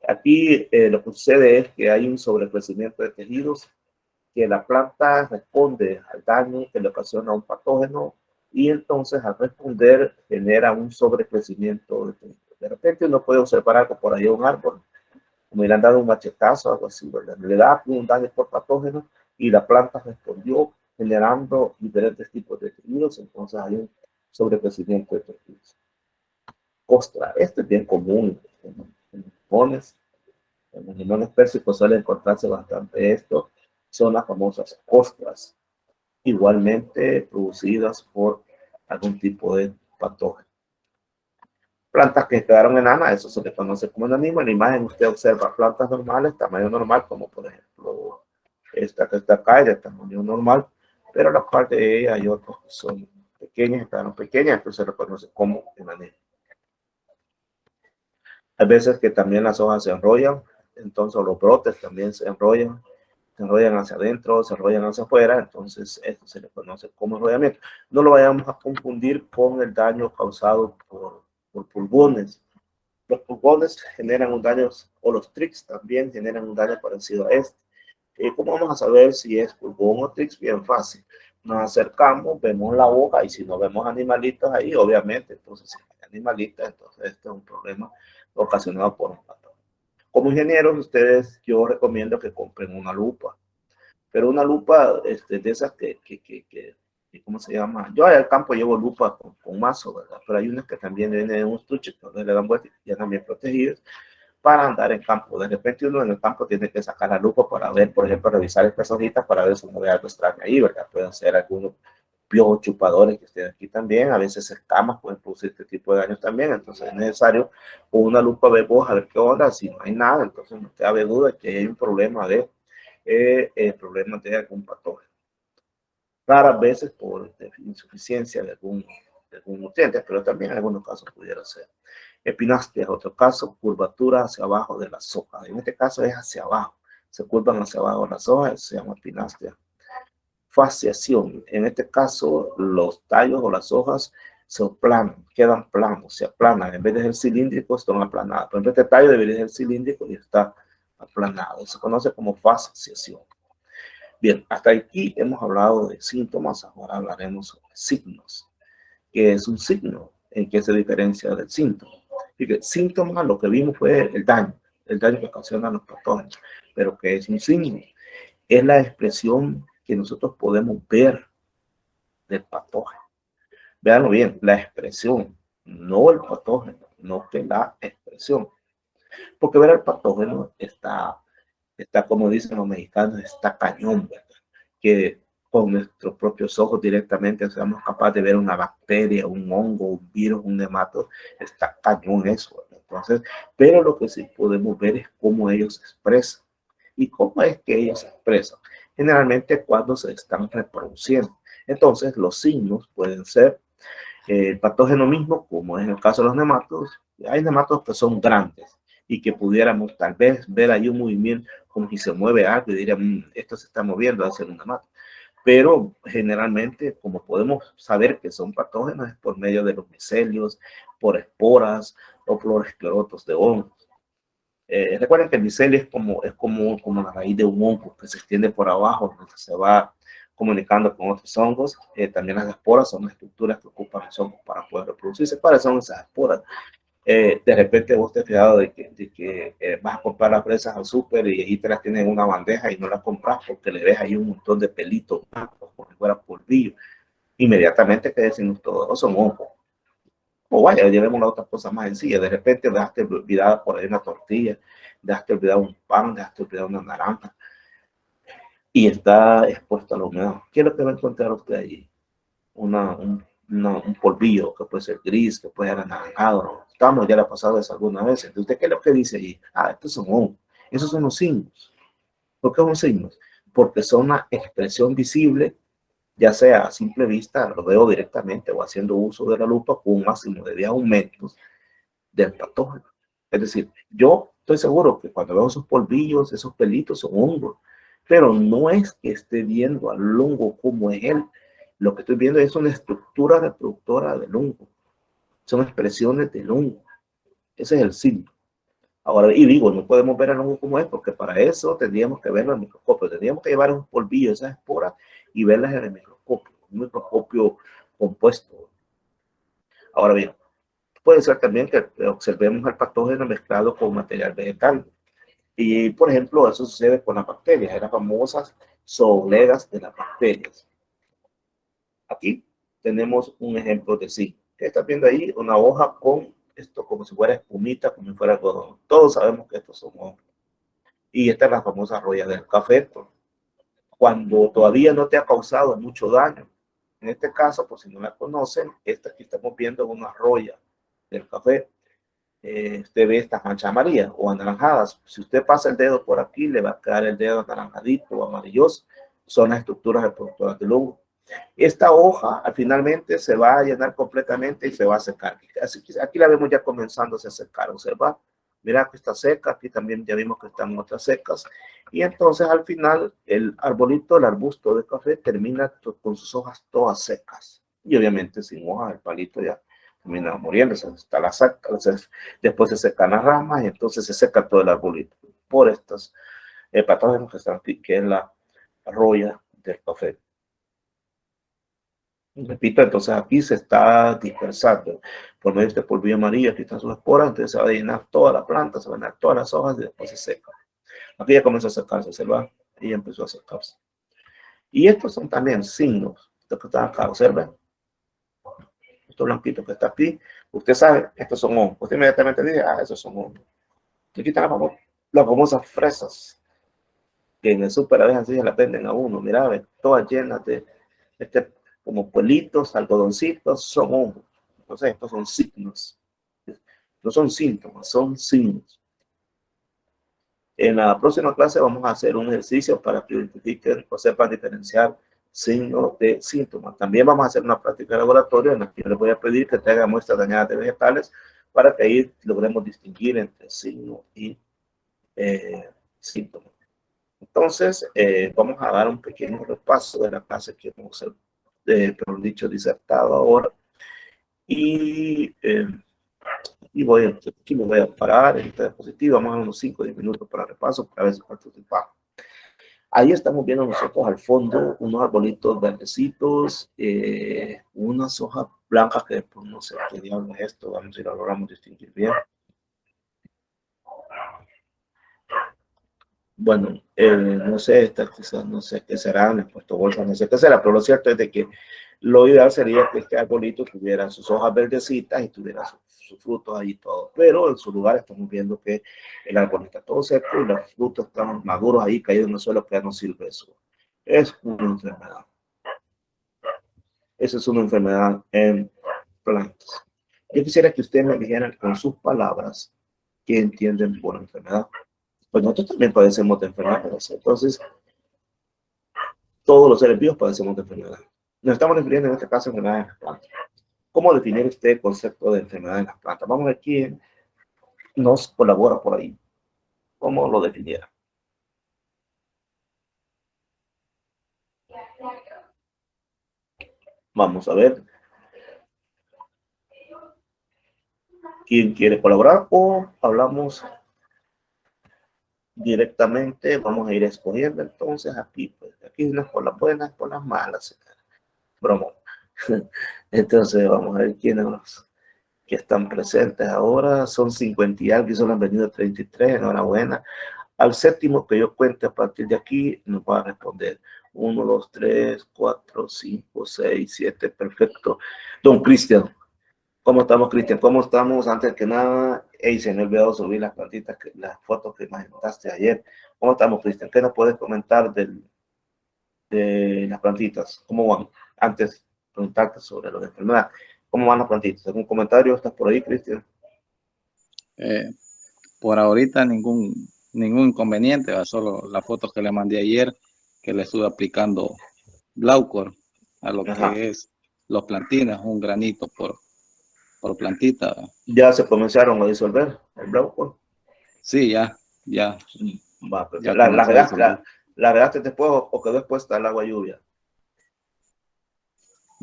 Aquí lo que sucede es que hay un sobrecrecimiento de tejidos, que la planta responde al daño que le ocasiona un patógeno y entonces al responder genera un sobrecrecimiento de tejidos. De repente uno puede observar algo por ahí, un árbol, como le han dado un machetazo o algo así, ¿verdad? Le da un daño por patógeno y la planta respondió generando diferentes tipos de tejidos, entonces hay un sobrecrecimiento de tejidos. Costra, esto es bien común en limones. En los limones persicos suele encontrarse bastante esto. Son las famosas costras, igualmente producidas por algún tipo de patógeno. Plantas que quedaron enanas, eso se le conoce como enanismo. En la imagen usted observa plantas normales, tamaño normal, como por ejemplo esta que está acá, de tamaño normal, pero a la parte de ella hay otros que son pequeñas, quedaron pequeñas, entonces se reconoce como enanismo. Hay veces que también las hojas se enrollan, entonces los brotes también se enrollan hacia adentro, se enrollan hacia afuera, entonces esto se le conoce como enrollamiento. No lo vayamos a confundir con el daño causado por pulgones. Los pulgones generan un daño, o los tricks también generan un daño parecido a este. ¿Cómo vamos a saber si es pulgón o tricks? Bien fácil. Nos acercamos, vemos la hoja y si no vemos animalitos ahí, obviamente, entonces si hay animalitos, entonces este es un problema ocasionado por un patógeno. Como ingenieros, yo recomiendo que compren una lupa, pero una lupa de esas ¿cómo se llama? Yo al campo llevo lupa con mazo, ¿verdad? Pero hay unas que también vienen en un estuche, donde le dan vuelta y ya también protegidas para andar en campo. De repente uno en el campo tiene que sacar la lupa para ver, por ejemplo, revisar estas hojitas para ver si no ve algo extraño ahí, ¿verdad? Pueden ser algunos piojos chupadores que estén aquí también, a veces escamas pueden producir este tipo de daños también, entonces es necesario con una lupa ver vos a ver qué onda, si no hay nada, entonces no te cabe duda que hay un problema de algún patógeno. Raras veces por insuficiencia de algún nutriente, pero también en algunos casos pudiera ser. Epinastia es otro caso, curvatura hacia abajo de las hojas. En este caso es hacia abajo. se curvan hacia abajo las hojas, se llama epinastria. Fasciación, en este caso los tallos o las hojas se aplanan, quedan planos, se aplanan, en vez de ser cilíndricos están aplanados. Por ejemplo, este tallo debería ser cilíndrico y está aplanado, se conoce como fasciación. Bien, hasta aquí hemos hablado de síntomas, ahora hablaremos sobre signos. ¿Qué es un signo? ¿En qué se diferencia del síntoma? Fíjate, síntoma, lo que vimos fue el daño que ocasionan los patógenos, pero ¿qué es un signo? Es la expresión que nosotros podemos ver del patógeno. Véanlo bien, la expresión, no el patógeno, no que la expresión. Porque ver el patógeno está como dicen los mexicanos, está cañón, ¿verdad? Que con nuestros propios ojos directamente seamos capaces de ver una bacteria, un hongo, un virus, un nemato, está cañón eso, ¿verdad? Entonces, pero lo que sí podemos ver es cómo ellos se expresan. ¿Y cómo es que ellos se expresan? Generalmente cuando se están reproduciendo. Entonces, los signos pueden ser el patógeno mismo, como es en el caso de los nematos. Hay nematos que son grandes y que pudiéramos tal vez ver ahí un movimiento como si se mueve algo y dirían, esto se está moviendo hacia un nemato. Pero generalmente, como podemos saber que son patógenos, es por medio de los micelios, por esporas o por esclerotos de hongos. Recuerden que el micelio es como la raíz de un hongo que se extiende por abajo, donde se va comunicando con otros hongos. También las esporas son las estructuras que ocupan los hongos para poder reproducirse. ¿Cuáles son esas esporas? De repente vos te has fijado de que vas a comprar las fresas al súper y ahí te las tienen en una bandeja y no las compras porque le ves ahí un montón de pelitos, como si fuera polvillo. Inmediatamente te decimos todos son hongos. O vaya, llevemos una otra cosa más sencilla. De repente dejaste olvidada por ahí una tortilla, dejaste olvidada un pan, dejaste olvidada una naranja y está expuesto a la humedad. ¿Qué es lo que va a encontrar usted allí? Un polvillo que puede ser gris, que puede ser anaranjado. Estamos ya la pasado eso alguna vez. Entonces, ¿usted qué es lo que dice allí? Ah, estos son hongos. Esos son los signos. ¿Por qué son signos? Porque son una expresión visible, ya sea a simple vista, lo veo directamente o haciendo uso de la lupa con un máximo de 10 aumentos del patógeno. Es decir, yo estoy seguro que cuando veo esos polvillos, esos pelitos son hongos, pero no es que esté viendo al hongo como es él. Lo que estoy viendo es una estructura reproductora del hongo. Son expresiones del hongo. Ese es el signo. Ahora, y digo, no podemos ver al hongo como es, porque para eso tendríamos que verlo en el microscopio. Tendríamos que llevar un polvillo, esas esporas, y verlas en el microscopio. Un microscopio compuesto. Ahora bien, puede ser también que observemos el patógeno mezclado con material vegetal. Y, por ejemplo, eso sucede con las bacterias, las famosas zoolegas de las bacterias. Aquí tenemos un ejemplo de sí. ¿Qué estás viendo ahí? Una hoja con esto como si fuera espumita, como si fuera algodón. Todos sabemos que estos son hongos. Y esta es la famosa roya del café. Cuando todavía no te ha causado mucho daño. En este caso, por si no la conocen, esta que estamos viendo es una roya del café. Usted ve estas manchas amarillas o anaranjadas. Si usted pasa el dedo por aquí, le va a quedar el dedo anaranjadito o amarilloso. Son las estructuras reproductoras del hongo. Esta hoja finalmente se va a llenar completamente y se va a secar. Así que aquí la vemos ya comenzándose a secar. Observa, mira que está seca. Aquí también ya vimos que están otras secas. Y entonces al final el arbolito, el arbusto de café termina con sus hojas todas secas. Y obviamente sin hojas, el palito ya termina muriéndose, está la saca, después se secan las ramas y entonces se seca todo el arbolito por estos patógenos que están aquí, que es la roya del café. Repito, entonces aquí se está dispersando por medio de este polvillo amarillo, aquí están sus esporas, entonces se va a llenar toda la planta, se van a llenar todas las hojas y después se seca. Aquí ya comenzó a secarse, se va y ya empezó a secarse. Y estos son también signos, estos que están acá, observen. Esto blanquito que está aquí, usted sabe, estos son hongos. Usted inmediatamente dice, ah, esos son hongos. Aquí están las famosas fresas, que en el súper a veces así se las venden a uno, mira, todas llenas de como puelitos, algodoncitos, son hongos. Entonces, estos son signos. No son síntomas, son signos. En la próxima clase vamos a hacer un ejercicio para que identifiquen o sepan diferenciar signos de síntomas. También vamos a hacer una práctica de laboratorio en la que yo les voy a pedir que traigan muestras dañadas de vegetales para que ahí logremos distinguir entre signo y síntomas. Entonces, vamos a dar un pequeño repaso de la clase que hemos, pero dicho, disertado ahora. Y aquí me voy a parar en esta diapositiva, vamos a unos 5 o 10 minutos para repaso, para ver si participamos. Ahí estamos viendo nosotros al fondo unos arbolitos verdecitos, unas hojas blancas que después no sé qué diablo es esto, vamos a ir a logramos distinguir bien. Bueno, no sé, quizás no sé qué será, me he puesto bolsas, no sé qué será, pero lo cierto es de que lo ideal sería que este arbolito tuviera sus hojas verdecitas y tuviera sus frutos ahí todo, pero en su lugar estamos viendo que el árbol está todo seco y los frutos están maduros ahí caídos en el suelo que ya no sirve eso. Es una enfermedad. Esa es una enfermedad en plantas. Yo quisiera que ustedes me dijeran con sus palabras qué entienden por enfermedad. Pues nosotros también padecemos de enfermedades. Entonces, todos los seres vivos padecemos de enfermedad. Nos estamos refiriendo en este caso a enfermedades en las plantas. ¿Cómo definir usted el concepto de enfermedad en las plantas? Vamos a ver quién nos colabora por ahí. ¿Cómo lo definiera? Vamos a ver quién quiere colaborar o hablamos directamente. Vamos a ir escogiendo entonces aquí. Pues, aquí no es por las buenas, por las malas. Broma. Entonces vamos a ver quiénes que están presentes ahora. Son 50 y algo y solo han venido 33. Enhorabuena. Al séptimo que yo cuente a partir de aquí, nos va a responder 1, 2, 3, 4, 5, 6, 7. Perfecto. Don Cristian, ¿cómo estamos, Cristian? ¿Cómo estamos? Antes que nada, hey, se me ha olvidado subir las plantitas, las fotos que imaginaste ayer. ¿Cómo estamos, Cristian? ¿Qué nos puedes comentar de las plantitas? ¿Cómo van? Antes, preguntarte sobre la enfermedad. ¿Cómo van las plantitas? ¿Algún comentario? ¿Estás por ahí, Cristian? Por ahorita ningún inconveniente, solo la foto que le mandé ayer, que le estuve aplicando Glaucor a lo que es los plantines, un granito por plantita. ¿Ya se comenzaron a disolver el Glaucor? Sí, ya. Va, pues, Ya ¿la comenzó a disolver. regaste después o quedó expuesta al agua lluvia?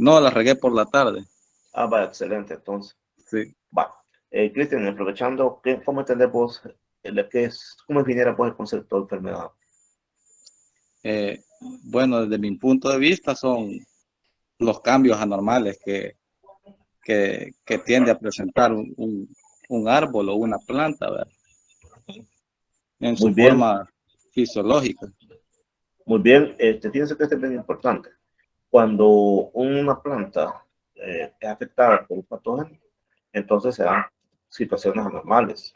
No, la regué por la tarde. Ah, va, excelente, entonces. Sí. Va. Cristian, aprovechando, ¿cómo entendés vos cómo definiera vos el concepto de enfermedad? Bueno, desde mi punto de vista son los cambios anormales que tiende a presentar un árbol o una planta, ¿verdad? En Muy su bien, forma fisiológica. muy bien. Fíjense que esto es bien importante. Cuando una planta es afectada por un patógeno, entonces se dan situaciones anormales.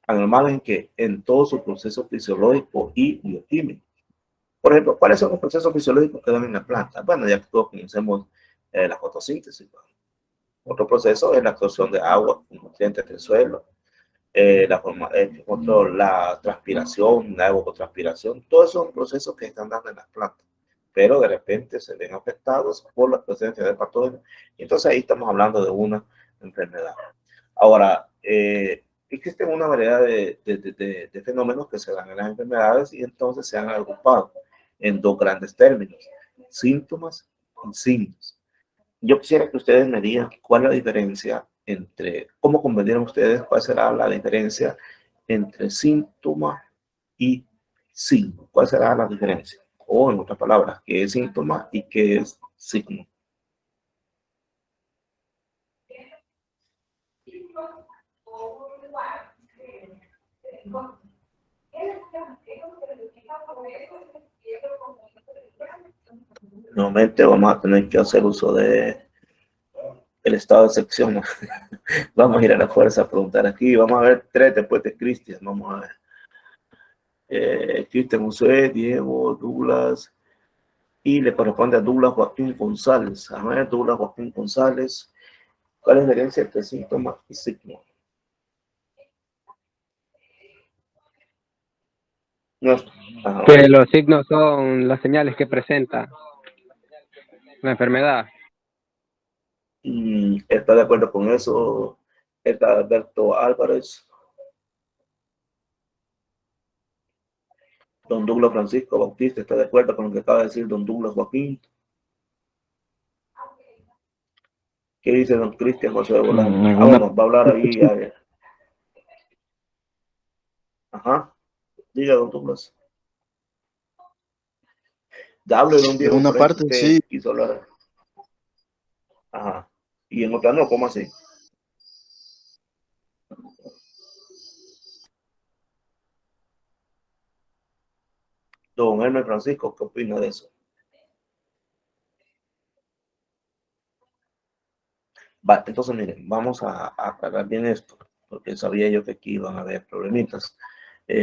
Anormales en que en todo su proceso fisiológico y bioquímico. Por ejemplo, ¿cuáles son los procesos fisiológicos que dan en la planta? Bueno, ya todos conocemos la fotosíntesis. Otro proceso es la absorción de agua, nutrientes del suelo, la transpiración, la evapotranspiración. Todos esos son procesos que están dando en las plantas, pero de repente se ven afectados por la presencia de patógenos. Y entonces ahí estamos hablando de una enfermedad. Ahora, existen una variedad de fenómenos que se dan en las enfermedades y entonces se han agrupado en dos grandes términos: síntomas y signos. Yo quisiera que ustedes me digan cuál es la diferencia entre, cómo comprendieron ustedes cuál será la diferencia entre síntoma y signo. ¿Cuál será la diferencia? O en otras palabras, ¿qué es síntoma y qué es signo? Nuevamente vamos a tener que hacer uso de el estado de sección. Vamos a ir a la fuerza a preguntar aquí. Vamos a ver tres después de Cristian. Vamos a ver. Cristian José, Diego, Douglas. Y le corresponde a Douglas Joaquín González. A ver, Douglas Joaquín González. ¿Cuál es la diferencia entre síntoma y signo? No, Que los signos son las señales que presenta la enfermedad. ¿Está de acuerdo con eso? ¿Está Alberto Álvarez? Don Douglas Francisco Bautista, ¿está de acuerdo con lo que acaba de decir don Douglas Joaquín? ¿Qué dice don Cristian José de Volante? Bueno, va a hablar ahí. Ajá. Diga, don Douglas. Hable de un Diego. En una parte sí. Quiso hablar. Ajá. Y en otra no, ¿cómo así? Don Hermes Francisco, ¿qué opina de eso? Vale, entonces miren, vamos a aclarar bien esto, porque sabía yo que aquí iban a haber problemitas.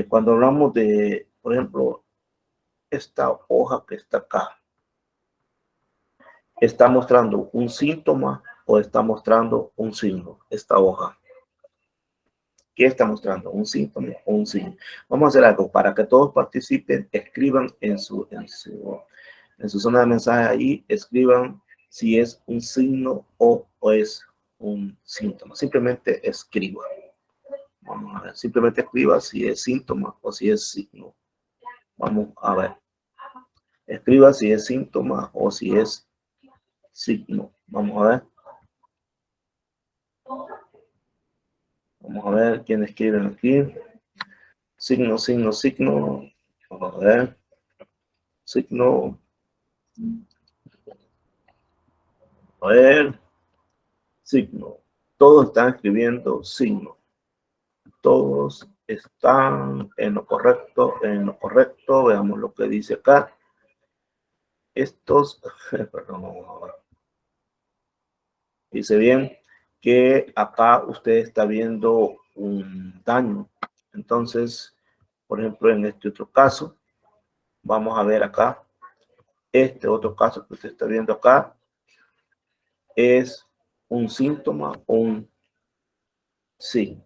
Cuando hablamos de, por ejemplo, esta hoja que está acá, ¿está mostrando un síntoma o está mostrando un signo? Esta hoja. ¿Qué está mostrando? ¿Un síntoma o un signo? Vamos a hacer algo para que todos participen, escriban en su zona de mensaje ahí, escriban si es un signo o es un síntoma. Simplemente escriba. Vamos a ver, simplemente escriba si es síntoma o si es signo. Vamos a ver. Escriba si es síntoma o si es signo. Vamos a ver. Vamos a ver quién escriben aquí. Signo, signo, signo. Vamos a ver. Signo. A ver. Signo. Todos están escribiendo signo. Todos están en lo correcto, en lo correcto. Veamos lo que dice acá. Estos, perdón, vamos a ver. Dice bien que acá usted está viendo un daño. Entonces, por ejemplo, en este otro caso, vamos a ver acá, este otro caso que usted está viendo acá, es un síntoma o un signo.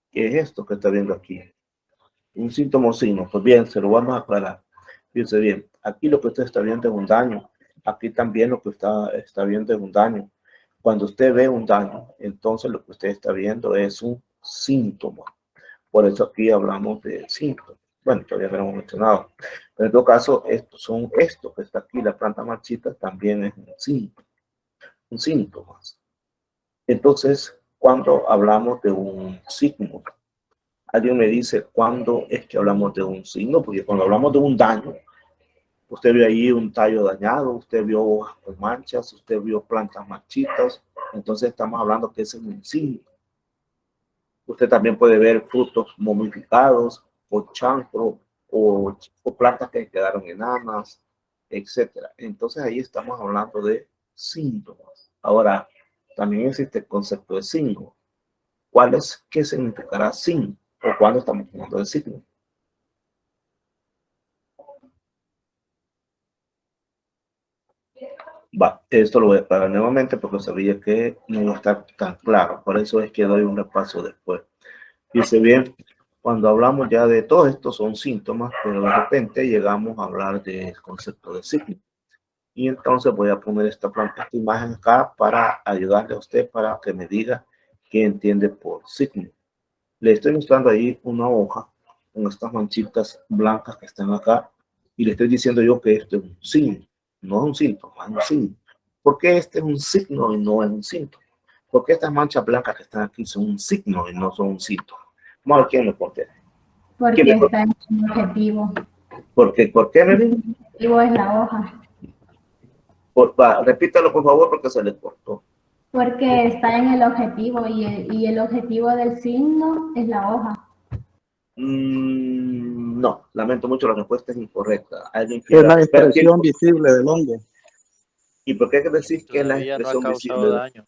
¿Qué es esto que está viendo aquí? Un síntoma o signo. Pues bien, se lo vamos a aclarar. Fíjense bien, aquí lo que usted está viendo es un daño. Aquí también lo que está viendo es un daño. Cuando usted ve un daño, entonces lo que usted está viendo es un síntoma. Por eso aquí hablamos de síntomas. Bueno, todavía no hemos mencionado. Pero en todo caso, esto que está aquí, la planta marchita, también es un síntoma. Entonces, cuando hablamos de un signo, alguien me dice, ¿cuándo es que hablamos de un signo? Porque cuando hablamos de un daño, usted vio ahí un tallo dañado, usted vio hojas con manchas, usted vio plantas marchitas, entonces estamos hablando que ese es un signo. Usted también puede ver frutos momificados, o chancro, o plantas que quedaron enanas, etcétera. Entonces ahí estamos hablando de síntomas. Ahora, también existe el concepto de signo. ¿Qué significará signo? ¿O cuándo estamos hablando de signo? Va, esto lo voy a aclarar nuevamente porque sabía que no iba a estar tan claro. Por eso es que doy un repaso después. Dice bien, cuando hablamos ya de todo esto son síntomas, pero de repente llegamos a hablar del concepto de signo. Y entonces voy a poner esta imagen acá para ayudarle a usted para que me diga qué entiende por signo. Le estoy mostrando ahí una hoja con estas manchitas blancas que están acá y le estoy diciendo yo que esto es un signo, no es un síntoma, es un signo. ¿Por qué este es un signo y no es un síntoma? ¿Por qué estas manchas blancas que están aquí son un signo y no son un síntoma? Vamos a ver quién me contesta. Porque está en el objetivo. ¿Por qué? ¿Por qué? El objetivo es la hoja. Repítalo por favor porque se le cortó. Porque está en el objetivo y el objetivo del signo es la hoja. No, lamento mucho, la respuesta es incorrecta. Es la expresión visible del hongo. ¿Y por qué decís que es la expresión no ha visible? causado daño.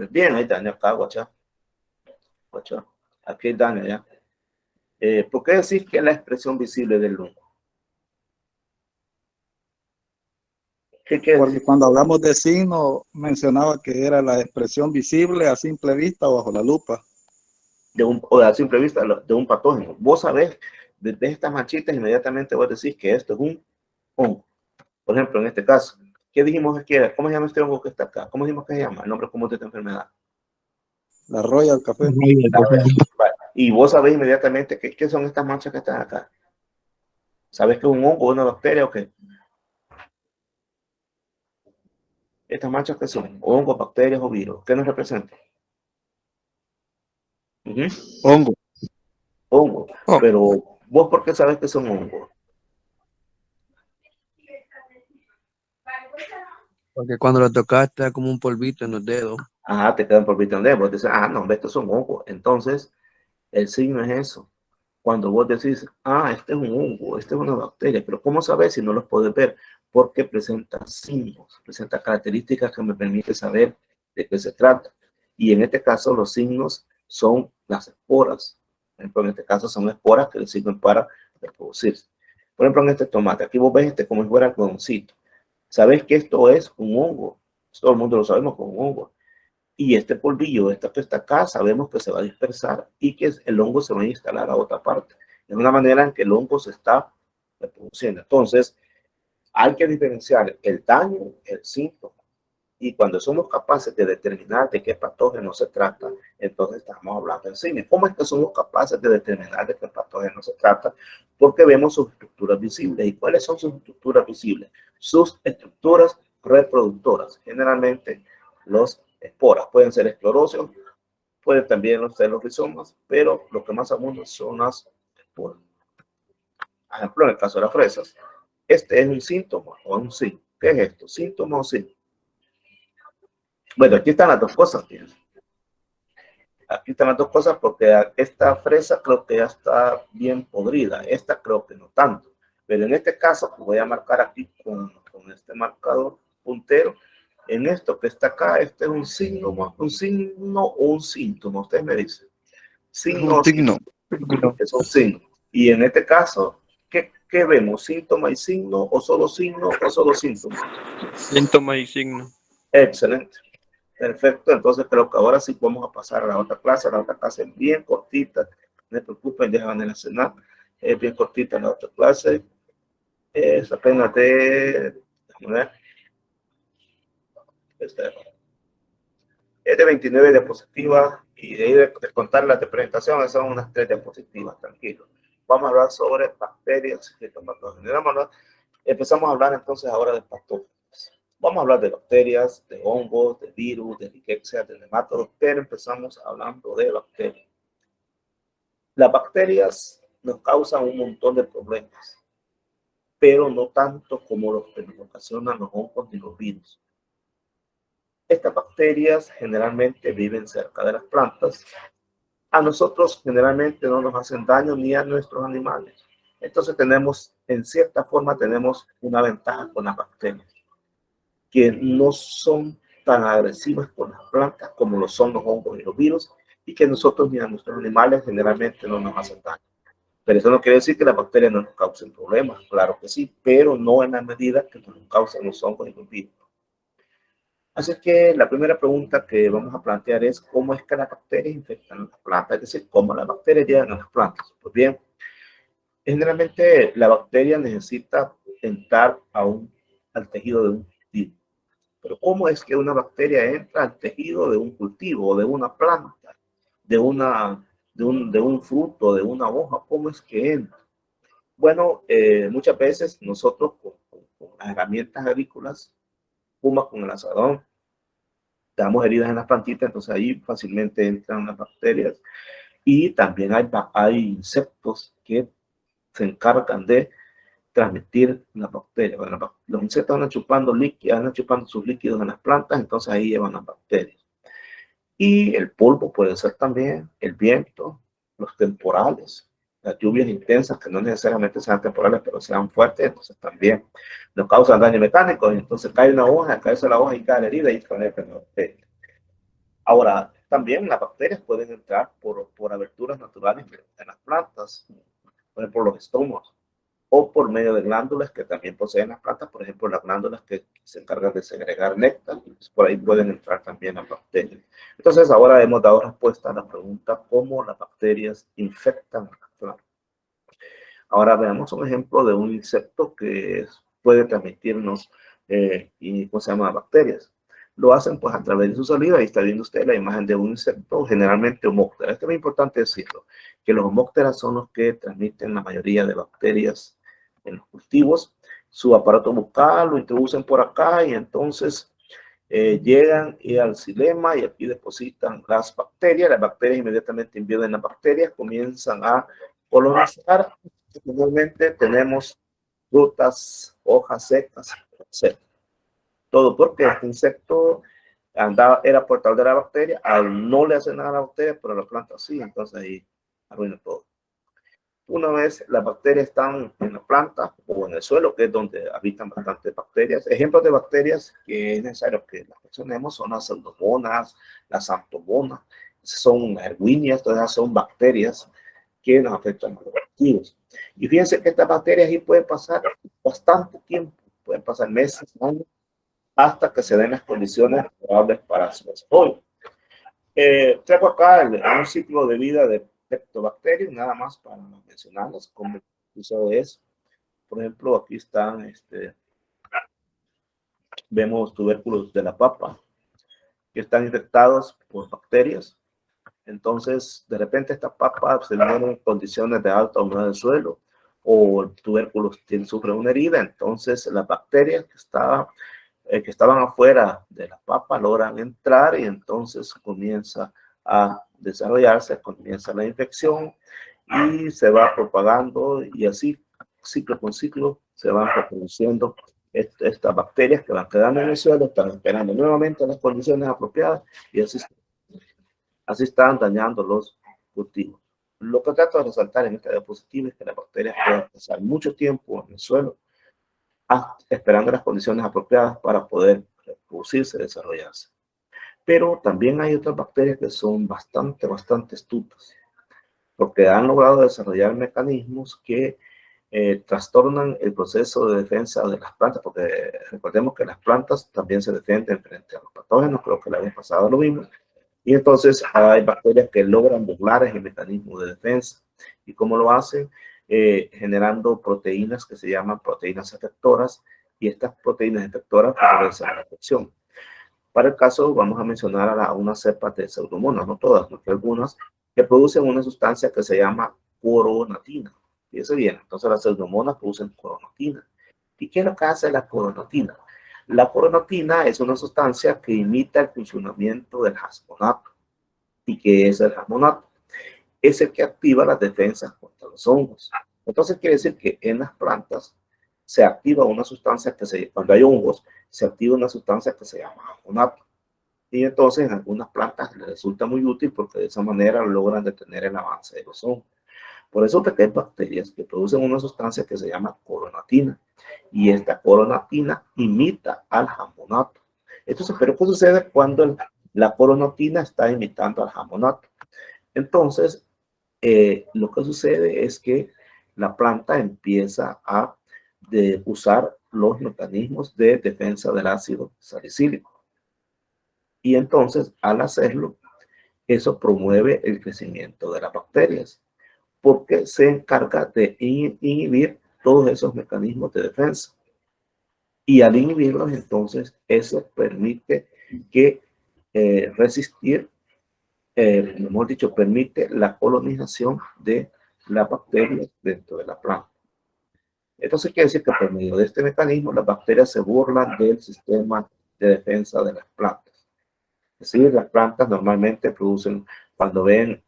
Bien, hay daño acá, guacha. Aquí hay daño ya. ¿Por qué decís que es la expresión visible del hongo? Porque cuando hablamos de signo, mencionaba que era la expresión visible a simple vista o bajo la lupa. O a simple vista de un patógeno. Vos sabés, desde estas manchitas, inmediatamente vos decís que esto es un hongo. Por ejemplo, en este caso, ¿qué dijimos que era? ¿Cómo se llama este hongo que está acá? ¿Cómo dijimos que se llama? El nombre común de esta enfermedad. La roya del café. Y vos sabés inmediatamente qué son estas manchas que están acá. ¿Sabes que es un hongo, una bacteria o qué? Estas manchas que son hongos, bacterias o virus, ¿qué nos representan? Hongo. Hongo. Oh, Pero vos, ¿por qué sabes que son hongos? porque cuando lo tocaste está como un polvito en los dedos. Ajá, te quedan por vitandeo. Vos dices, no, estos son hongos. Entonces, el signo es eso. Cuando vos decís, este es un hongo, este es una bacteria, pero ¿cómo sabes si no los puedes ver? Porque presenta signos, presenta características que me permiten saber de qué se trata. Y en este caso, los signos son las esporas. Por ejemplo, en este caso son esporas que le sirven para reproducirse. Por ejemplo, en este tomate, aquí vos ves como si fuera algodoncito. ¿Sabes que esto es un hongo? Todo el mundo lo sabemos como un hongo. Y este polvillo, esta que está acá, sabemos que se va a dispersar y que el hongo se va a instalar a otra parte. Es una manera en que el hongo se está reproduciendo. Entonces, hay que diferenciar el daño, el síntoma. Y cuando somos capaces de determinar de qué patógeno se trata, entonces estamos hablando en cine. ¿Cómo es que somos capaces de determinar de qué patógeno se trata? Porque vemos sus estructuras visibles. ¿Y cuáles son sus estructuras visibles? Sus estructuras reproductoras. Generalmente los esporas pueden ser escleróseos, pueden también ser los rizomas, pero lo que más abunda son las esporas. Por ejemplo, en el caso de las fresas, este es un síntoma o un signo. ¿Qué es esto? ¿Síntoma o signo? Bueno, aquí están las dos cosas, fíjense. Aquí están las dos cosas porque esta fresa creo que ya está bien podrida. Esta creo que no tanto. Pero en este caso, voy a marcar aquí con este marcador puntero. En esto que está acá, este es un signo o un síntoma. Ustedes me dicen. Es Signo un o signo. síntoma. Es un signo. Y en este caso, ¿qué vemos? ¿Síntoma y signo o solo signo o solo síntoma? Síntoma y signo. Excelente. Perfecto, entonces creo que ahora sí vamos a pasar a la otra clase. La otra clase es bien cortita, no se preocupen, ya van a cenar. Es bien cortita la otra clase. Es apenas de, déjame ver, es de 29 diapositivas y de ahí de contar las de presentación son unas 3 diapositivas, tranquilo. Vamos a hablar sobre bacterias y patógenos. Empezamos a hablar entonces ahora de patógenos. Vamos a hablar de bacterias, de hongos, de virus, de rickettsia, de nematodos, pero empezamos hablando de bacterias. Las bacterias nos causan un montón de problemas, pero no tanto como los que nos ocasionan los hongos ni los virus. Estas bacterias generalmente viven cerca de las plantas. A nosotros generalmente no nos hacen daño ni a nuestros animales. Entonces en cierta forma, tenemos una ventaja con las bacterias, que no son tan agresivas con las plantas como lo son los hongos y los virus, y que nosotros ni a nuestros animales generalmente no nos hacen daño. Pero eso no quiere decir que las bacterias no nos causen problemas, claro que sí, pero no en la medida que nos causan los hongos y los virus. Así que la primera pregunta que vamos a plantear es cómo es que las bacterias infectan las plantas, es decir, cómo las bacterias llegan a las plantas. Pues bien, generalmente la bacteria necesita entrar al tejido de un cultivo. Pero ¿cómo es que una bacteria entra al tejido de un cultivo o de una planta, de un fruto, de una hoja? ¿Cómo es que entra? Bueno, muchas veces nosotros con las herramientas agrícolas, fumas con el asadón, damos heridas en las plantitas, entonces ahí fácilmente entran las bacterias. Y también hay insectos que se encargan de transmitir las bacterias. Bueno, los insectos andan chupando sus líquidos en las plantas, entonces ahí llevan las bacterias. Y el polvo puede ser también, el viento, los temporales, las lluvias intensas que no necesariamente sean temporales, pero sean fuertes, entonces también nos causan daño mecánico. Entonces cae una hoja, cae la hoja y cae la herida y conecta la bacteria. Ahora, también las bacterias pueden entrar por aberturas naturales en las plantas, por ejemplo, los estómagos, o por medio de glándulas que también poseen las plantas, por ejemplo, las glándulas que se encargan de segregar néctar, pues por ahí pueden entrar también las bacterias. Entonces, ahora hemos dado respuesta a la pregunta cómo las bacterias infectan las plantas. Ahora veamos un ejemplo de un insecto que puede transmitirnos, ¿cómo se llama? Bacterias. lo hacen pues a través de su saliva. Ahí está viendo usted la imagen de un insecto, generalmente homóptera. Esto es muy importante decirlo, que los homópteras son los que transmiten la mayoría de bacterias en los cultivos. Su aparato bucal lo introducen por acá y entonces llegan al xilema y aquí depositan las bacterias inmediatamente invaden las bacterias, comienzan a colonizar. Normalmente tenemos frutas, hojas secas, etc. Todo porque este insecto era portador de la bacteria, no le hace nada a la bacteria, pero la planta sí, entonces ahí arruina todo. Una vez las bacterias están en la planta o en el suelo, que es donde habitan bastantes bacterias. Ejemplos de bacterias que es necesario que las mencionemos son las pseudomonas, las xanthomonas, son erwinias, todas esas son bacterias que nos afectan a los cultivos. Y fíjense que estas bacterias ahí pueden pasar bastante tiempo, pueden pasar meses, años, hasta que se den las condiciones favorables para su desarrollo. Traigo acá un ciclo de vida de Pectobacterium, nada más para mencionarlas, como sucede eso. Por ejemplo, aquí están, vemos tubérculos de la papa que están infectados por bacterias. Entonces, de repente estas papas se ven en condiciones de alta humedad del suelo o el tubérculo sufre una herida, entonces las bacterias que estaban afuera de la papa logran entrar y entonces comienza a desarrollarse, comienza la infección y se va propagando y así ciclo con ciclo se van reproduciendo estas bacterias que van quedando en el suelo, están esperando nuevamente las condiciones apropiadas y así están dañando los cultivos. Lo que trato de resaltar en esta diapositiva es que las bacterias pueden pasar mucho tiempo en el suelo esperando las condiciones apropiadas para poder reproducirse, desarrollarse. Pero también hay otras bacterias que son bastante astutas, porque han logrado desarrollar mecanismos que trastornan el proceso de defensa de las plantas, porque recordemos que las plantas también se defienden frente a los patógenos, creo que la vez pasada lo vimos, y entonces hay bacterias que logran burlar ese mecanismo de defensa. ¿Y cómo lo hacen? Generando proteínas que se llaman proteínas efectoras, y estas proteínas efectoras favorecen la infección. Para el caso, vamos a mencionar a una cepa de pseudomonas, no todas, sino que algunas, que producen una sustancia que se llama coronatina. Fíjense bien, entonces las pseudomonas producen coronatina. ¿Y qué es lo que hace la coronatina? La coronatina es una sustancia que imita el funcionamiento del jasmonato. ¿Y qué es el jasmonato? Es el que activa las defensas contra los hongos. Entonces quiere decir que en las plantas se activa una sustancia cuando hay hongos, se activa una sustancia que se llama jasmonato. Y entonces en algunas plantas les resulta muy útil porque de esa manera logran detener el avance de los hongos. Por eso que hay bacterias que producen una sustancia que se llama coronatina. Y esta coronatina imita al jasmonato. Entonces, ¿pero qué sucede cuando la coronatina está imitando al jasmonato? Entonces, lo que sucede es que la planta empieza a usar los mecanismos de defensa del ácido salicílico. Y entonces, al hacerlo, eso promueve el crecimiento de las bacterias, porque se encarga de inhibir todos esos mecanismos de defensa. Y al inhibirlos, entonces, eso permite que mejor dicho, permite la colonización de las bacterias dentro de la planta. Entonces quiere decir que por medio de este mecanismo las bacterias se burlan del sistema de defensa de las plantas. Es decir, las plantas normalmente producen, cuando ven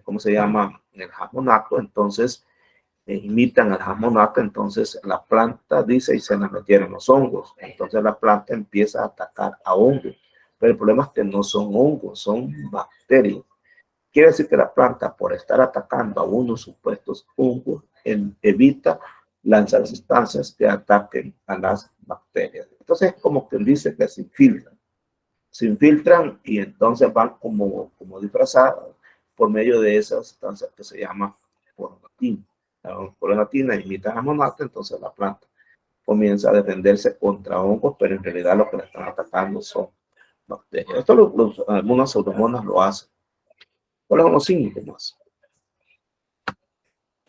¿cómo se llama? El jasmonato, entonces imitan al jasmonato, entonces la planta dice y se la metieron los hongos. Entonces la planta empieza a atacar a hongos. Pero el problema es que no son hongos, son bacterias. Quiere decir que la planta, por estar atacando a unos supuestos hongos, evita lanzar sustancias que ataquen a las bacterias. Entonces es como quien dice que se infiltran y entonces van como disfrazadas por medio de esas sustancias que se llama coronatina. La coronatina imita a jasmonato, entonces la planta comienza a defenderse contra hongos, pero en realidad lo que la están atacando son bacterias. Esto algunas pseudomonas lo hacen. ¿Cuáles son los síntomas?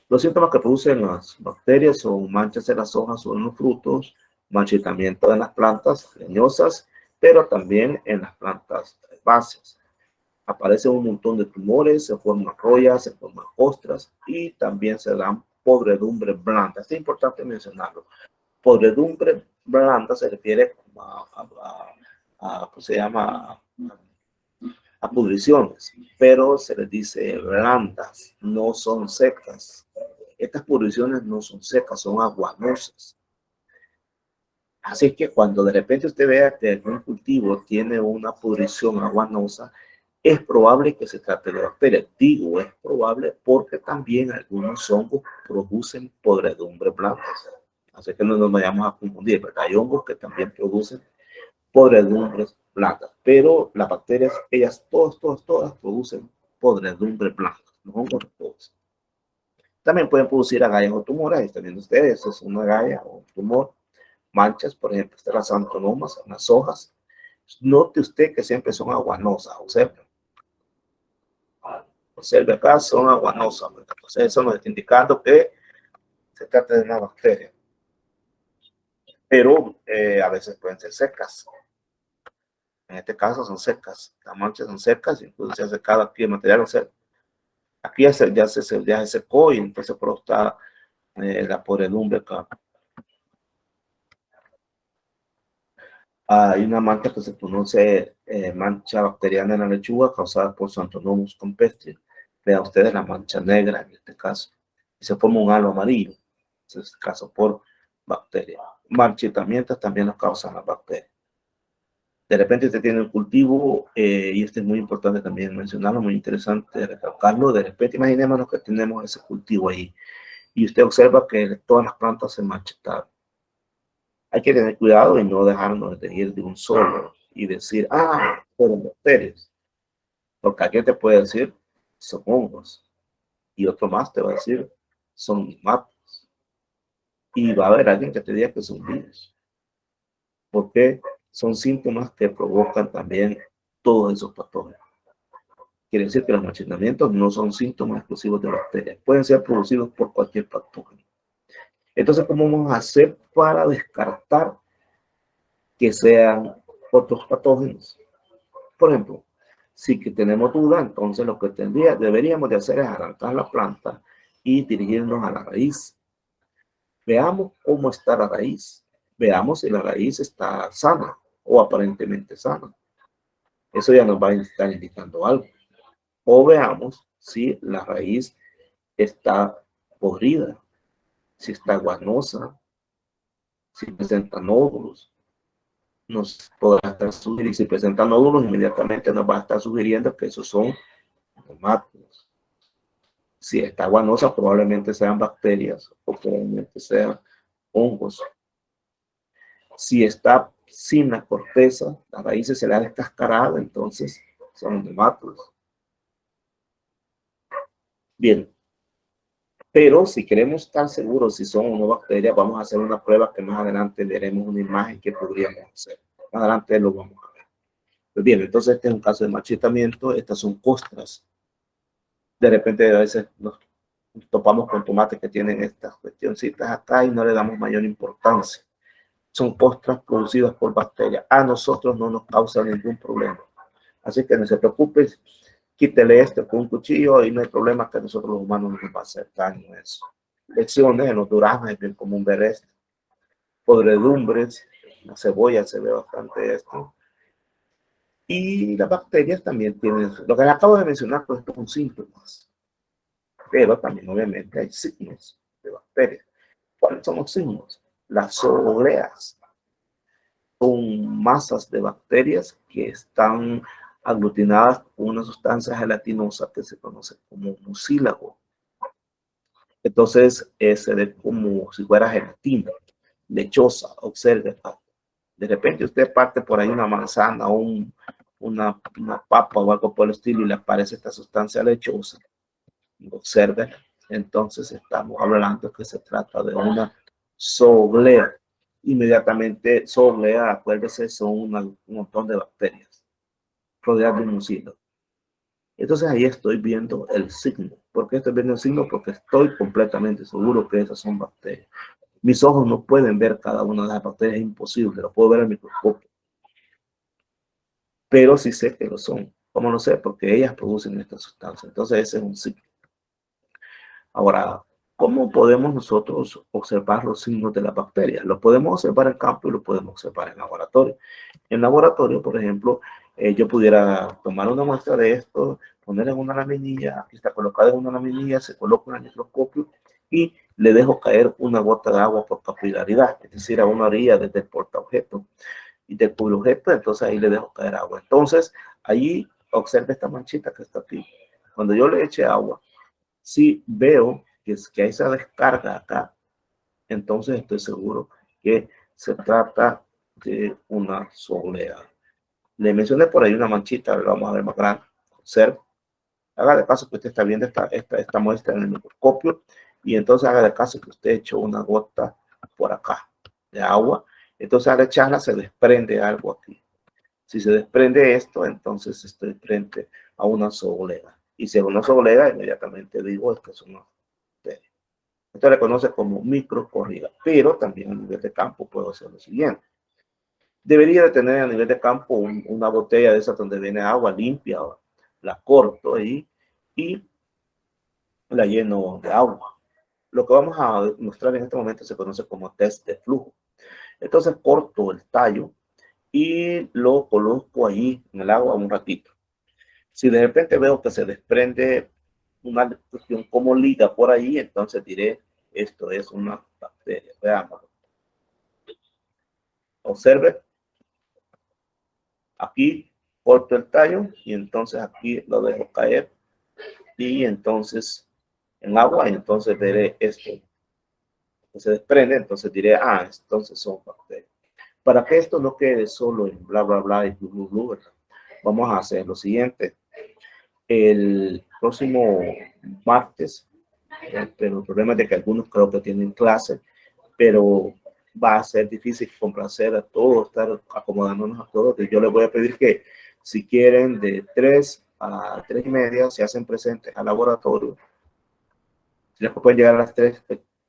Los síntomas que producen las bacterias son manchas en las hojas o en los frutos, marchitamiento de las plantas leñosas pero también en las plantas herbáceas. Aparecen un montón de tumores, se forman rollas, se forman ostras y también se dan podredumbre blanda. Es importante mencionarlo. Podredumbre blanda se refiere ¿cómo se llama? A pudriciones, pero se les dice blandas, no son secas. Estas pudriciones no son secas, son aguanosas. Así que cuando de repente usted vea que algún cultivo tiene una pudrición aguanosa, es probable que se trate de bacterias. Digo, es probable porque también algunos hongos producen podredumbre blancas. Así que no nos vayamos a confundir, ¿verdad? Hay hongos que también producen podredumbres blancas, pero las bacterias, ellas todas producen podredumbre blancas. Los hongos todos. También pueden producir agallas o tumores. Ahí están viendo ustedes, eso es una agalla o un tumor. Manchas, por ejemplo, están las xanthonomas en las hojas. Note usted que siempre son aguanosas, observe acá, son aguanosas. Entonces eso nos está indicando que se trata de una bacteria. Pero a veces pueden ser secas. En este caso son secas. Las manchas son secas, incluso se ha secado aquí el material. O sea, aquí ya se secó y entonces por eso está la podredumbre acá. Hay una mancha que se conoce mancha bacteriana en la lechuga causada por Xanthonomus campestris. Vean ustedes la mancha negra en este caso. Y se forma un halo amarillo. Ese es el caso por bacterias. Marchitamientos también nos causan las bacterias. De repente usted tiene un cultivo, y esto es muy importante también mencionarlo, muy interesante recalcarlo. De repente imaginémonos que tenemos ese cultivo ahí y usted observa que todas las plantas se marchitaron. Hay que tener cuidado y no dejarnos de ir de un solo y decir, fueron bacterias. Porque alguien te puede decir, son hongos. Y otro más te va a decir, son nematos. Y va a haber alguien que te diga que son virus. Porque son síntomas que provocan también todos esos patógenos. Quiere decir que los marchitamientos no son síntomas exclusivos de bacterias. Pueden ser producidos por cualquier patógeno. Entonces, ¿cómo vamos a hacer para descartar que sean otros patógenos? Por ejemplo, si que tenemos duda, entonces lo que deberíamos de hacer es arrancar la planta y dirigirnos a la raíz. Veamos cómo está la raíz. Veamos si la raíz está sana o aparentemente sana. Eso ya nos va a estar indicando algo. O veamos si la raíz está podrida, si está guanosa, si presenta nódulos. Nos podrá estar sugiriendo, si presenta nódulos, inmediatamente nos va a estar sugiriendo que esos son nematodos. Si está guanosa, probablemente sean bacterias o probablemente sean hongos. Si está sin la corteza, las raíces se le han descascarado, entonces son nematodos. Bien, pero si queremos estar seguros si son o no bacterias, vamos a hacer una prueba que más adelante veremos una imagen que podríamos hacer. Más adelante lo vamos a ver. Pues bien, entonces este es un caso de marchitamiento. Estas son costras. De repente a veces nos topamos con tomates que tienen estas cuestioncitas acá y no le damos mayor importancia. Son costras producidas por bacterias. A nosotros no nos causa ningún problema. Así que no se preocupe, quítele esto con un cuchillo y no hay problema que a nosotros los humanos no nos va a hacer daño eso. Lesiones en los duraznos es bien común ver esto. Podredumbres, la cebolla se ve bastante esto. Y las bacterias también tienen, lo que les acabo de mencionar, pues estos son síntomas. Pero también obviamente hay signos de bacterias. ¿Cuáles son los signos? Las zoogleas son masas de bacterias que están aglutinadas con una sustancia gelatinosa que se conoce como mucílago. Entonces se ve como si fuera gelatina, lechosa. Observe. De repente usted parte por ahí una manzana o una papa o algo por el estilo y le aparece esta sustancia lechosa. Observe. Entonces estamos hablando que se trata de una zooglea. Inmediatamente zooglea, acuérdese, son un montón de bacterias rodeadas de un mucílago. Entonces ahí estoy viendo el signo. ¿Por qué estoy viendo el signo? Porque estoy completamente seguro que esas son bacterias. Mis ojos no pueden ver cada una de las bacterias, es imposible, lo puedo ver al microscopio. pero sí sé que lo son. ¿Cómo lo sé? Porque ellas producen esta sustancia. Entonces ese es un ciclo. Ahora, ¿cómo podemos nosotros observar los signos de las bacterias? Los podemos observar en campo y los podemos observar en laboratorio. En laboratorio, por ejemplo, yo pudiera tomar una muestra de esto, ponerla en una laminilla, aquí está colocada en una laminilla, se coloca en el microscopio y le dejo caer una gota de agua por capilaridad, es decir, a una orilla desde el portaobjeto y del cubreobjeto, entonces ahí le dejo caer agua. Entonces, allí observe esta manchita que está aquí. Cuando yo le eche agua, si veo que hay esa descarga acá, entonces estoy seguro que se trata de una soleada. Le mencioné por ahí una manchita, lo vamos a ver más grande. Observe. Haga de caso que usted está viendo esta muestra en el microscopio y entonces haga de caso que usted echó una gota por acá de agua. Entonces al echarla se desprende algo aquí. Si se desprende esto, entonces estoy frente a una solega. Y si es una solega, inmediatamente digo que es una bacteria. Esto le conoce como microcorrida, pero también a nivel de campo puedo hacer lo siguiente. Debería de tener a nivel de campo una botella de esas donde viene agua limpia, la corto ahí y la lleno de agua. Lo que vamos a mostrar en este momento se conoce como test de flujo. Entonces corto el tallo y lo coloco ahí en el agua un ratito. Si de repente veo que se desprende una cuestión como liga por ahí, entonces diré, esto es una bacteria. Veamos. Observe. Aquí corto el tallo y entonces aquí lo dejo caer y entonces en agua y entonces veré esto que se desprende, entonces diré, entonces son bacterias. Para que esto no quede solo en bla, bla, bla y blu, blu, blu, ¿verdad? Vamos a hacer lo siguiente. El próximo martes, pero el problema es de que algunos creo que tienen clase, pero va a ser difícil complacer a todos, estar acomodándonos a todos. Yo les voy a pedir que si quieren de 3 a 3 y media se hacen presentes al laboratorio. Si los que pueden llegar a las 3,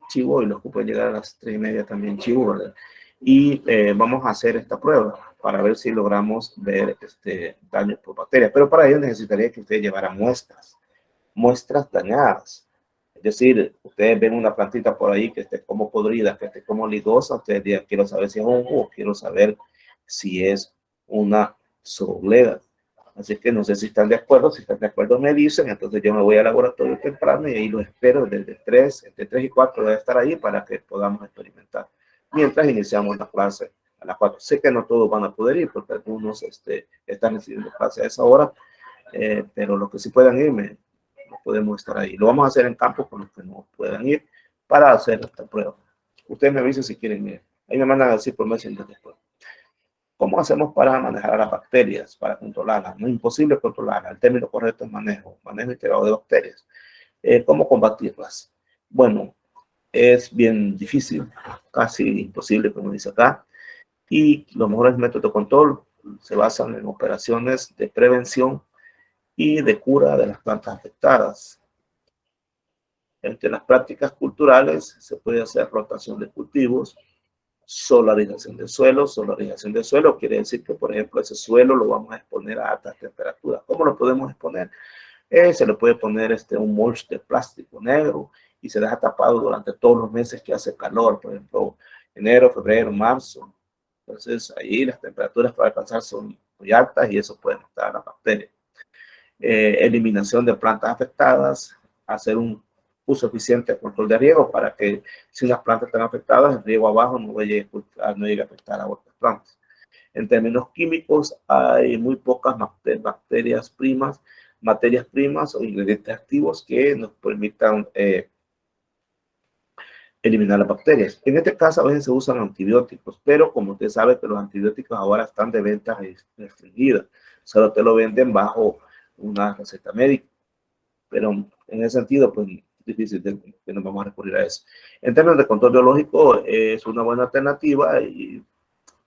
chivo, y los que pueden llegar a las 3 y media también chivo, ¿verdad? Y vamos a hacer esta prueba para ver si logramos ver daños por bacterias. Pero para ello necesitaría que ustedes llevaran muestras dañadas. Es decir, ustedes ven una plantita por ahí que esté como podrida, que esté como ligosa, ustedes digan, quiero saber si es hongo o quiero saber si es una sobleda. Así que no sé si están de acuerdo, si están de acuerdo me dicen, entonces yo me voy al laboratorio temprano y ahí lo espero entre 3 y 4 debe estar ahí para que podamos experimentar. Mientras iniciamos la clase a las 4. Sé que no todos van a poder ir porque algunos están recibiendo clase a esa hora, pero los que sí puedan ir, podemos estar ahí. Lo vamos a hacer en campo con los que no puedan ir para hacer esta prueba. Ustedes me avisen si quieren ir. Ahí me mandan a decir por Messenger después. ¿Cómo hacemos para manejar a las bacterias, para controlarlas? No es imposible controlarlas. El término correcto es manejo integrado de bacterias. ¿Cómo combatirlas? Bueno, es bien difícil, casi imposible, como dice acá. Y los mejores métodos de control se basan en operaciones de prevención y de cura de las plantas afectadas. Entre las prácticas culturales se puede hacer rotación de cultivos, solarización del suelo. Solarización del suelo quiere decir que, por ejemplo, ese suelo lo vamos a exponer a altas temperaturas. ¿Cómo lo podemos exponer? Se le puede poner un mulch de plástico negro y se deja tapado durante todos los meses que hace calor, por ejemplo, enero, febrero, marzo. Entonces, ahí las temperaturas para alcanzar son muy altas y eso puede matar a las bacterias. Eliminación de plantas afectadas, hacer un uso eficiente de control de riego para que si unas plantas están afectadas, el riego abajo no llegue a afectar a otras plantas. En términos químicos, hay muy pocas materias primas o ingredientes activos que nos permitan eliminar las bacterias. En este caso, a veces se usan antibióticos, pero como usted sabe que los antibióticos ahora están de venta restringida, solo te lo venden bajo una receta médica, pero en ese sentido, pues difícil que nos vamos a recurrir a eso. En términos de control biológico, es una buena alternativa y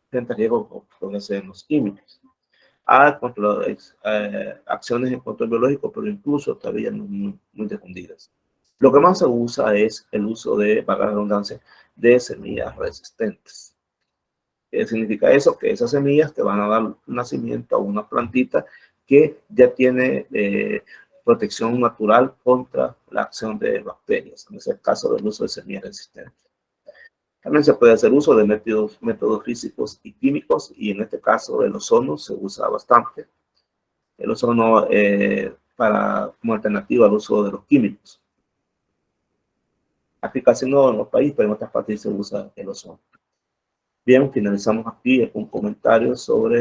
frente a riesgo con los químicos. Hay acciones en control biológico, pero incluso todavía no muy difundidas. Lo que más se usa es el uso de, para la redundancia, de semillas resistentes. ¿Qué significa eso? Que esas semillas te van a dar nacimiento a una plantita que ya tiene protección natural contra la acción de bacterias, en ese caso del uso de semillas resistentes. También se puede hacer uso de métodos físicos y químicos, y en este caso el ozono se usa bastante. El ozono como alternativa al uso de los químicos. Aquí casi no en los países, pero en otras partes se usa el ozono. Bien, finalizamos aquí con comentarios sobre